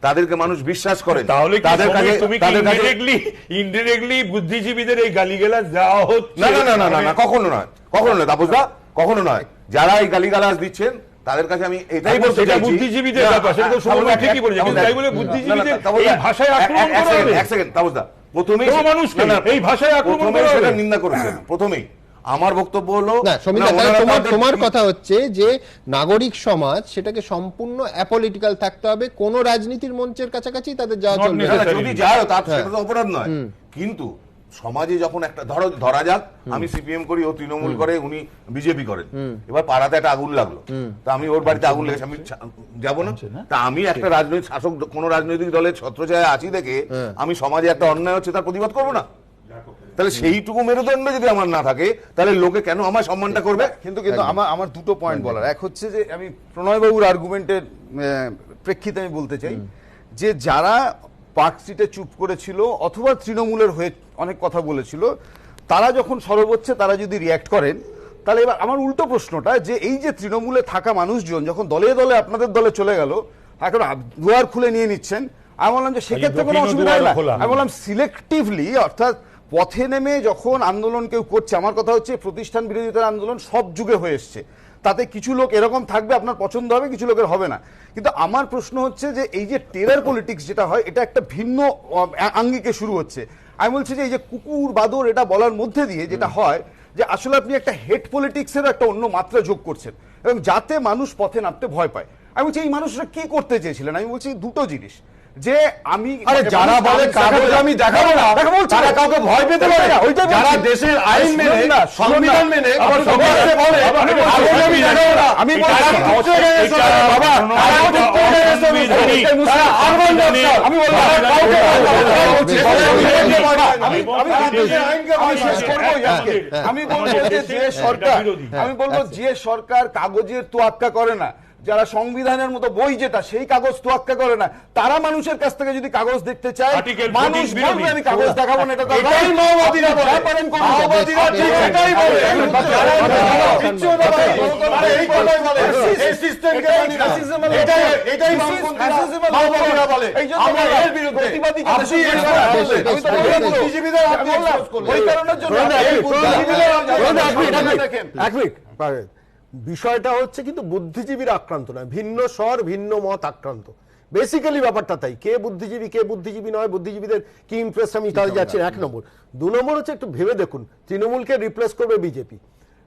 তাদেরকে মানুষ বিশ্বাস করেন। তাহলে ইনডিরেক্টলি বুদ্ধিজীবীদের এই গালিগালাজ দেওয়া হচ্ছে? না না না না না, কখনো নয়, কখনো নয় তাপসদা, কখনো নয়। যারা এই গালিগালাজ দিচ্ছেন তাদের কাছে আমি এটাই বলতে চাইছি, বুদ্ধিজীবীদের ব্যাপার, সেটা তো সময় ঠিকই বলেছে, কিন্তু তাই বলে বুদ্ধিজীবীদের এই ভাষায় আক্রমণ করা হবে? এক সেকেন্ড তাপসদা, প্রথমেই মানুষকে এই ভাষায় আক্রমণ করা হবে, সেটা নিন্দা করেছেন প্রথমেই। আমার বক্তব্য হলো না সমিতা, তোমার কথা হচ্ছে যে নাগরিক সমাজ সেটাকে সম্পূর্ণ অ্যাপলিটিক্যাল থাকতে হবে, কোন রাজনীতির মঞ্চের কাছাকাছি তাদের যাওয়া চলবে না। যদি যায় তার সেটা তো অপরাধ নয়, কিন্তু সমাজে যখন একটা ধরা যাক আমি সিপিএম করি, ও তৃণমূল করে, উনি বিজেপি করেন, এবার পাড়াতে একটা আগুন লাগলো, তা আমি ওর বাড়িতে আগুন লেগেছে, আমি যাবো না? তা আমি একটা রাজনৈতিক শাসক, কোন রাজনৈতিক দলের ছত্রছায়া আছি দেখে আমি সমাজে একটা অন্যায় হচ্ছে তার প্রতিবাদ করবো না? তাহলে সেইটুকু মেরুদণ্ড যদি আমার না থাকে তাহলে লোকে কেন আমার সম্মানটা করবে? কিন্তু আমার দুটো পয়েন্ট বলার, এক হচ্ছে যে আমি প্রণয়বাবুর আর্গুমেন্টের প্রেক্ষিতে আমি বলতে চাই যে যারা পার্ক স্ট্রিটে চুপ করেছিল অথবা তৃণমূলের হয়ে অনেক কথা বলেছিল, তারা যখন সরব হচ্ছে তারা যদি রিয়্যাক্ট করেন, তাহলে এবার আমার উল্টো প্রশ্নটা যে এই যে তৃণমূলে থাকা মানুষজন যখন দলে দলে আপনাদের দলে চলে গেল, এখন দুয়ার খুলে নিয়ে নিচ্ছেন, আমি বললাম যে সেক্ষেত্রে কোনো অসুবিধা হয় না। আমি বললাম সিলেক্টিভলি, অর্থাৎ পথে নেমে যখন আন্দোলন কেউ করছে, আমার কথা হচ্ছে প্রতিষ্ঠান বিরোধিতার আন্দোলন সব যুগে হয়ে এসছে, তাতে কিছু লোক এরকম থাকবে আপনার পছন্দ হবে, কিছু লোকের হবে না। কিন্তু আমার প্রশ্ন হচ্ছে যে এই যে টেরার পলিটিক্স যেটা হয়, এটা একটা ভিন্ন আঙ্গিকে শুরু হচ্ছে। আমি বলছি যে এই যে কুকুর বাদর এটা বলার মধ্যে দিয়ে যেটা হয় যে আসলে আপনি একটা হেড পলিটিক্সের একটা অন্য মাত্রা যোগ করছেন, এবং যাতে মানুষ পথে নামতে ভয় পায়। আমি বলছি এই মানুষরা কি করতে চেয়েছিলেন? আমি বলছি দুটো জিনিস, যে আমি যারা বলে কাগজ আমি দেখাবো না, তারা কাউকে ভয় পেতে পারে না। যারা দেশের আইন মেনে, সংবিধান মেনে আবার সমাজে বলে কাগজ আমি দেখাবো না, আমি বলবো যে সরকার কাগজের তোয়াক্কা করে না, যারা সংবিধানের মতো বই যেটা সেই কাগজ তোয়াক্কা করে না, তারা মানুষের কাছ থেকে যদি কাগজ দেখতে চায়, মানুষ বলবে আমি কাগজ দেখাবো না, এটা তো বিষয়টা হচ্ছে কিন্তু বুদ্ধিজীবীর আক্রান্ত নয়, ভিন্ন স্বর ভিন্ন মত আক্রান্ত। বেসিক্যালি ব্যাপারটা তাই, কে বুদ্ধিজীবী নয়, বুদ্ধিজীবীদের কি ইন্টারেস্ট আমি তাই যাচ্ছি, এক নম্বর। দু নম্বর হচ্ছে একটু ভেবে দেখুন, তৃণমূলকে রিপ্লেস করবে বিজেপি,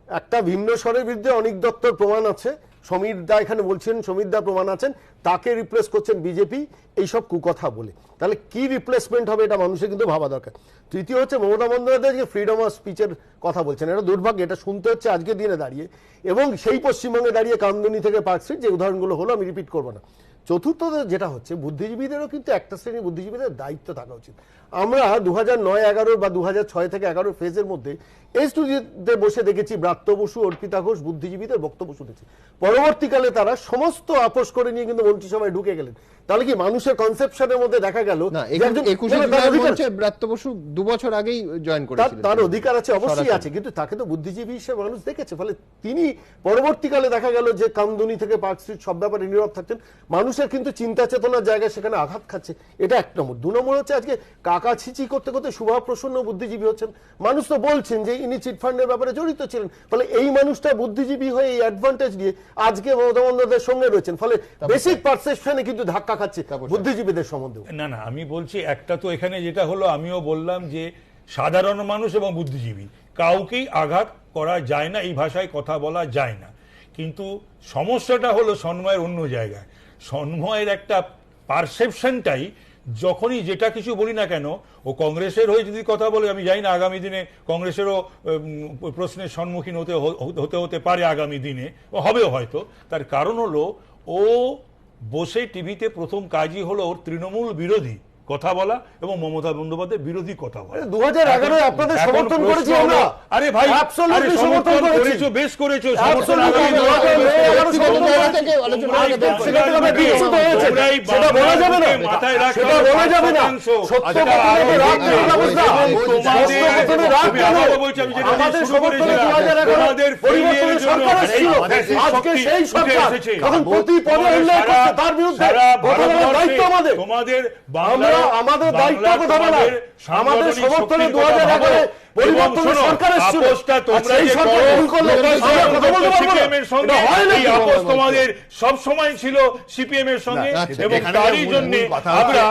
একটা ভিন্ন স্বরের বিরুদ্ধে অনিক দত্তর প্রমাণ আছে, সমীর দা এখানে বলছেন, সমীর দা প্রমাণ আছেন, তাকে রিপ্লেস করছেন বিজেপি এইসব কুকথা বলে। তাহলে কি রিপ্লেসমেন্ট হবে এটা মানুষের কিন্তু ভাবা দরকার। তৃতীয় হচ্ছে মমতা বন্দ্যোপাধ্যায় যে ফ্রিডম অফ স্পিচের কথা বলছেন, এটা দুর্ভাগ্য, এটা শুনতে হচ্ছে আজকের দিনে দাঁড়িয়ে, এবং সেই পশ্চিমবঙ্গে দাঁড়িয়ে কামদুনি থেকে পার্ক স্ট্রিট যে উদাহরণগুলো হলো আমি রিপিট করবো না। চতুর্থ যেটা হচ্ছে, বুদ্ধিজীবীদেরও কিন্তু একটা শ্রেণীর বুদ্ধিজীবীদের দায়িত্ব থাকা উচিত। আমরা 2009-11 বা 2006 থেকে 11 ফেজের মধ্যে এই স্টুডিওতে বসে দেখেছি ব্রাত্য বসু, অর্পিতা ঘোষ বুদ্ধিজীবীদের বক্তব্য শুনেছি, পরবর্তীকালে তারা সমস্ত আপোষ করে নিয়ে কিন্তু মন্ত্রিসভায় ঢুকে গেলেন। তাহলে কি মানুষের কনসেপশনের মধ্যে দেখা গেল ব্রাত্য বসু 2 বছর আগেই জয়েন করেছিলেন, তার অধিকার আছে, অবশ্যই আছে, কিন্তু তাকে তো বুদ্ধিজীবী হিসেবে মানুষ দেখেছে। ফলে তিনি পরবর্তীকালে দেখা গেল যে কামদুনি থেকে পার্ক স্ট্রিট সব ব্যাপারে নীরব থাকতেন, মানুষের কিন্তু চিন্তা চেতনার জায়গায় সেখানে আঘাত খাচ্ছে, এটা এক নম্বর। 2 নম্বর হচ্ছে আজকে কাকা ছিচি করতে করতে শুভা প্রসন্ন বুদ্ধিজীবী হচ্ছেন। মানুষ তো বলছেন যে ইনি চিটফান্ডের ব্যাপারে জড়িত ছিলেন, ফলে এই মানুষটা বুদ্ধিজীবী হয়ে এই অ্যাডভান্টেজ নিয়ে আজকে মমতা বন্দ্যোপাধ্যায়ের সঙ্গে রয়েছেন, ফলে বেসিক পারসেপশনে কিন্তু ধাক্কা খাচ্ছে বুদ্ধিজীবীদের সম্বন্ধে। না না, আমি বলছি একটা তো এখানে যেটা হলো, আমিও বললাম যে সাধারণ মানুষ এবং বুদ্ধিজীবী কাউকেই আঘাত করা যায় না, এই ভাষায় কথা বলা যায় না, কিন্তু সমস্যাটা হলো সন্ময়ের অন্য জায়গায়। সন্ময়ের একটা পারসেপশনটাই, যখনই যেটা কিছু বলি না কেন, ও কংগ্রেসের হয়ে যদি কথা বলে, আমি জানি না আগামী দিনে কংগ্রেসেরও প্রশ্নের সম্মুখীন হতে পারে আগামী দিনে, হবেও হয়তো। তার কারণ হলো ও বসে টিভিতে প্রথম কাজই হলো ওর তৃণমূল বিরোধী কথা বলা এবং মমতা বন্দ্যোপাধ্যায়ের বিরোধী কথা বলা। 2011 আপনাদের সমর্থন করেছি আমরা। আরে ভাই, অ্যাবসলিউটলি সমর্থন করেছো, বেশ করেছো, সমর্থন সেটা বলা যাবে না, মাথায় রাখো, সেটা বলা যাবে না। সত্য কথাকে রাগ করে ব্যবস্থা, আমাদের সমর্থনে 2011 পরিবর্তনের সরকার ছিল, আজকে সেই সরকার এখন প্রতি পদে উল্লেখ করছে, তার বিরুদ্ধে কথা বলার দায়িত্ব আমাদের। তোমাদের বাংলা আমাদের দায়িত্ব কথা বলা, আমাদের সমর্থনে 2011 পরিবর্তনের সরকার এসেছিল, সেই সরকার ভুল করলো, তোমাদের সব সময় ছিল সিপিএম এর সঙ্গে, এবং তারই জন্য আমরা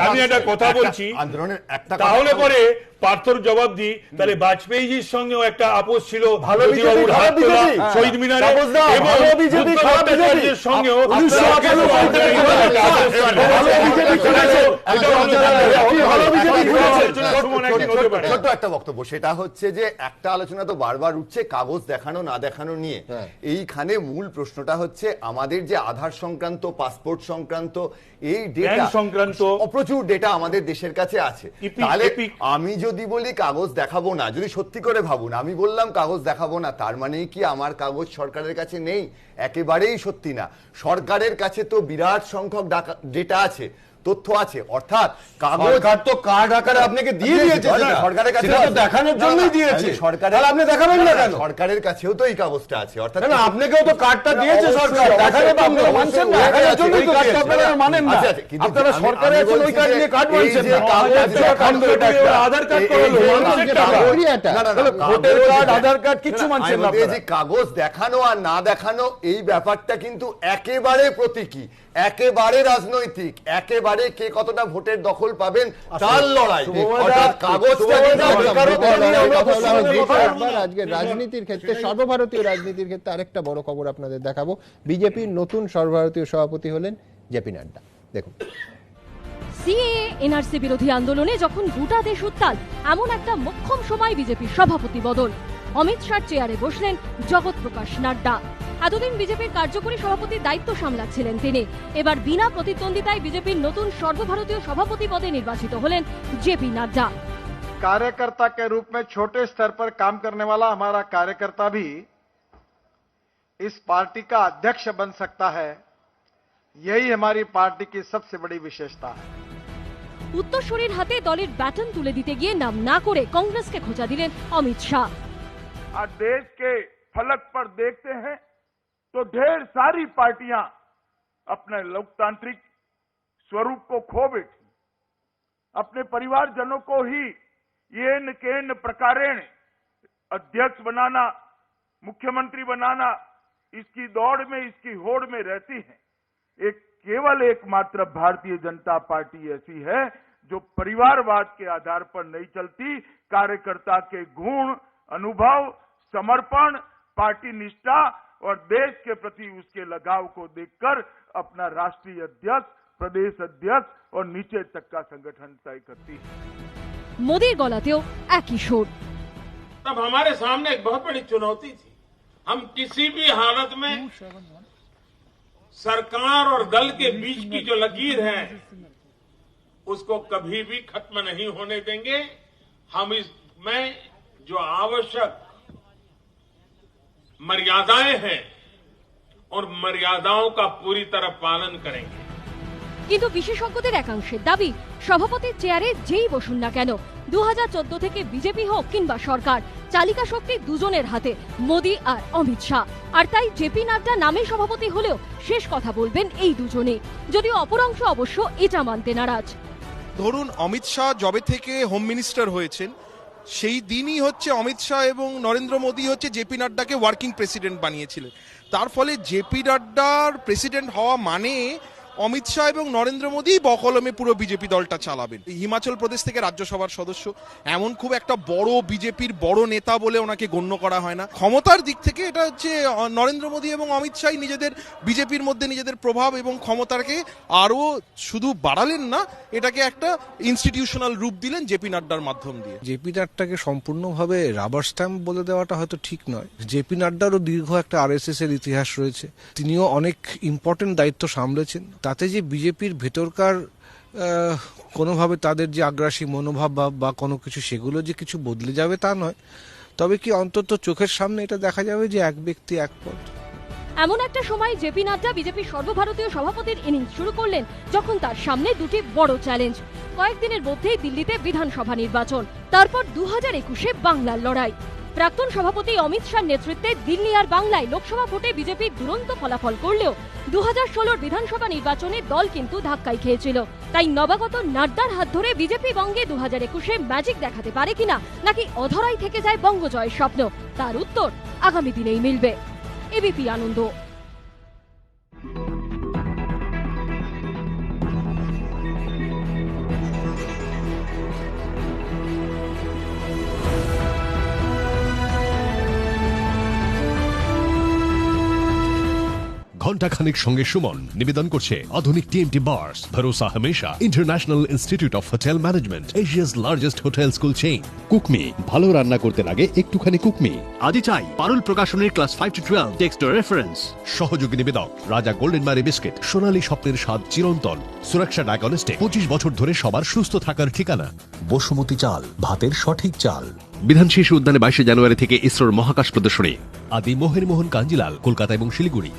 আমি একটা কথা বলছি, তাহলে পরে পার্থর জবাব দিই, তাহলে বাজপেয়ীজির সঙ্গেও একটা আপোষ ছিল শহীদ মিনারে, এবং ভট্টাচার্যের সঙ্গেও ছোট্ট একটা বক্তব্য, সেটা হচ্ছে যে একটা আলোচনা তো বারবার উঠছে কাগজ দেখানো না দেখানো নিয়ে। এইখানে মূল প্রশ্নটা হচ্ছে আমাদের যে আধার সংক্রান্ত, পাসপোর্ট সংক্রান্ত, এই ডেটা সংক্রান্ত প্রচুর ডেটা আমাদের দেশের কাছে আছে। তাহলে আমি যদি বলি কাগজ দেখাবো না, যদি সত্যি করে ভাবুন আমি বললাম কাগজ দেখাবো না, তার মানে কি আমার কাগজ সরকারের কাছে নেই? একেবারেই সত্যি না। সরকারের কাছে তো বিরাট সংখ্যক ডেটা আছে, তথ্য আছে, অর্থাৎ কাগজ তো কার্ড আকারে আপনাকে দিয়ে দিয়েছে, সরকারের কাছে দেখানোর জন্যই দিয়েছে। সরকারের আপনি দেখাবেন না কেন? সরকারের কাছেও তো এই কাগজটা আছে, অর্থাৎ আপনাকেও তো কার্ডটা দিয়েছে সরকার, দেখালে তো আপনি মানছেন না, দেখানোর জন্যই তো কার্ডটা আপনারা মানেন না। আপনারা সরকারে আছেন, ওই কার্ড নিয়ে কার্ড মানছেন না। আধার কার্ড করলো ভোটার কার্ড, আধার কার্ড কিছু মানছেন না। এই যে কাগজ দেখানো আর না দেখানো, এই ব্যাপারটা কিন্তু একেবারে প্রতীকী, একেবারে রাজনৈতিক, একেবারে কে কতটা ভোটের দখল পাবেন তার লড়াই। আজকে রাজনীতির ক্ষেত্রে, সর্বভারতীয় রাজনীতির ক্ষেত্রে আরেকটা বড় খবর আপনাদের দেখাবো। বিজেপির নতুন সর্বভারতীয় সভাপতি হলেন জেপি নাড্ডা। দেখুন, সিএএ এনআরসি বিরোধী আন্দোলনে যখন গোটা দেশ উত্তাল, এমন একটা মোক্ষম সময় বিজেপির সভাপতি বদল। অমিত শাহর চেয়ারে বসলেন জগৎ প্রকাশ নাড্ডা। এতদিন বিজেপির কার্যকরী সভাপতির দায়িত্ব সামলাচ্ছিলেন তিনি। এবার বিনা প্রতিদ্বন্দ্বিতায় বিজেপির নতুন সর্বভারতীয় সভাপতি পদে নির্বাচিত হলেন জেপি নাড্ডা। कार्यकर्ता के रूप में छोटे स्तर पर काम करने वाला हमारा कार्यकर्ता भी इस पार्टी का अध्यक्ष बन सकता है, यही हमारी पार्टी की सबसे बड़ी विशेषता है। उत्तरसूरिर हाथे दलेर बैटन तुले दीते गिये नाम ना करे कांग्रेसके खोजा दिलेन अमित शाह। आज देश के फलक पर देखते हैं तो ढेर सारी पार्टियां अपने लोकतांत्रिक स्वरूप को खो बैठी, अपने परिवारजनों को ही येन केन प्रकारेण अध्यक्ष बनाना, मुख्यमंत्री बनाना, इसकी दौड़ में, इसकी होड़ में रहती है। केवल एकमात्र भारतीय जनता पार्टी ऐसी है जो परिवारवाद के आधार पर नहीं चलती, कार्यकर्ता के गुण, अनुभव, समर्पण, पार्टी निष्ठा और देश के प्रति उसके लगाव को देखकर अपना राष्ट्रीय अध्यक्ष, प्रदेश अध्यक्ष और नीचे तक का संगठन तय करती है। मोदीर गलातेও একই সুর। तब हमारे सामने एक बहुत बड़ी चुनौती थी, हम किसी भी हालत में सरकार और दल के बीच की जो लकीर है उसको कभी भी खत्म नहीं होने देंगे। हम इसमें जो आवश्यक मर्यादाएं हैं और मर्यादाओं का पूरी तरह पालन करेंगे। কিন্তু বিশেষজ্ঞদের একাংশের দাবি, সভাপতির চেয়ারে যেই বসুন না কেন, 2014 থেকে বিজেপি হোক কিংবা সরকার, চালিকা শক্তি দুজনের হাতে, মোদী আর অমিত শাহ। আর তাই জেপি নাড্ডা নামে সভাপতি হলেও শেষ কথা বলবেন এই দুজনেই, যদিও অপর অংশ অবশ্য এটা মানতে নারাজ। ধরুন অমিত শাহ যবে থেকে হোম মিনিস্টার হয়েছেন, সেই দিনই হচ্ছে অমিত শাহ এবং নরেন্দ্র মোদী হচ্ছে জেপি নাড্ডাকে ওয়ার্কিং প্রেসিডেন্ট বানিয়েছিলেন। তার ফলে জেপি নাড্ডার প্রেসিডেন্ট হওয়া মানে অমিত শাহ এবং নরেন্দ্র মোদী বকলমে পুরো বিজেপি দলটা চালাবেন। হিমাচল প্রদেশ থেকে রাজ্যসভার সদস্য, এমন খুব একটা বড় বিজেপির বড় নেতা বলে ওনাকে গণ্য করা হয় না। ক্ষমতার দিক থেকে এটা হচ্ছে নরেন্দ্র মোদী এবং অমিত শাহ নিজেদের বিজেপির মধ্যে নিজেদের প্রভাব এবং ক্ষমতাকে আরও শুধু বাড়ালেন না, এটাকে একটা ইনস্টিটিউশনাল রূপ দিলেন জেপি নাড্ডার মাধ্যম দিয়ে। জেপি নাড্ডাকে সম্পূর্ণভাবে রাবার স্ট্যাম্প বলে দেওয়াটা হয়তো ঠিক নয়। জেপি নাড্ডারও দীর্ঘ একটা আরএসএস এর ইতিহাস রয়েছে, তিনিও অনেক ইম্পর্টেন্ট দায়িত্ব সামলেছেন। তাতে যে বিজেপির ভেতরকার কোনোভাবে তাদের যে আগ্রাসী মনোভাব বা কোনো কিছু, সেগুলো যে কিছু বদলে যাবে তা নয়। তবে কি অন্তত চোখের সামনে এটা দেখা যাবে যে এক ব্যক্তি এক পথ। এমন একটা সময় জেপি নাড্ডা বিজেপির সর্বভারতীয় সভাপতির ইনিংস শুরু করলেন যখন তার সামনে দুটি বড় চ্যালেঞ্জ। কয়েকদিনের মধ্যেই দিল্লিতে বিধানসভা নির্বাচন, তারপর 2021-এ বাংলার লড়াই। প্রাক্তন সভাপতি অমিত শাহর নেতৃত্বে দিল্লি আর বাংলায় লোকসভা ভোটে বিজেপি দুরন্ত ফলাফল করলেও 2016 বিধানসভা নির্বাচনে দল কিন্তু ধাক্কাই খেয়েছিল। তাই নবাগত নাড্ডার হাত ধরে বিজেপি বঙ্গে 2021-এ ম্যাজিক দেখাতে পারে কিনা, নাকি অধরাই থেকে যায় বঙ্গজয়ের স্বপ্ন, তার উত্তর আগামী দিনেই মিলবে। এবিপি আনন্দ। ঘন্টা খানিক সঙ্গে সুমন নিবেদন করছে আধুনিক টিএমটি বার্স, ভরসা হামেশা, international institute of hotel management, Asia's largest hotel school chain. Cookme, ভালো রান্না করতে লাগে একটুখানি কুকমি। আদি চাই পারুল প্রকাশনের ক্লাস 5 to 12 টেক্সট রেফারেন্স। সহযোগী নিবেদক রাজা গোল্ডেন মারি বিস্কিট, সোনালী স্বপ্নের স্বাদ চিরন্তন। সুরক্ষা ডায়াগনস্টিক, 25 বছর ধরে সবার সুস্থ থাকার ঠিকানা। বসুমতী চাল, ভাতের সঠিক চাল। বিধান শিশু উদ্যানে 22 জানুয়ারি থেকে ইসরোর মহাকাশ প্রদর্শনী। আদি মোহন কাঞ্জিলাল, কলকাতা এবং শিলিগুড়ি।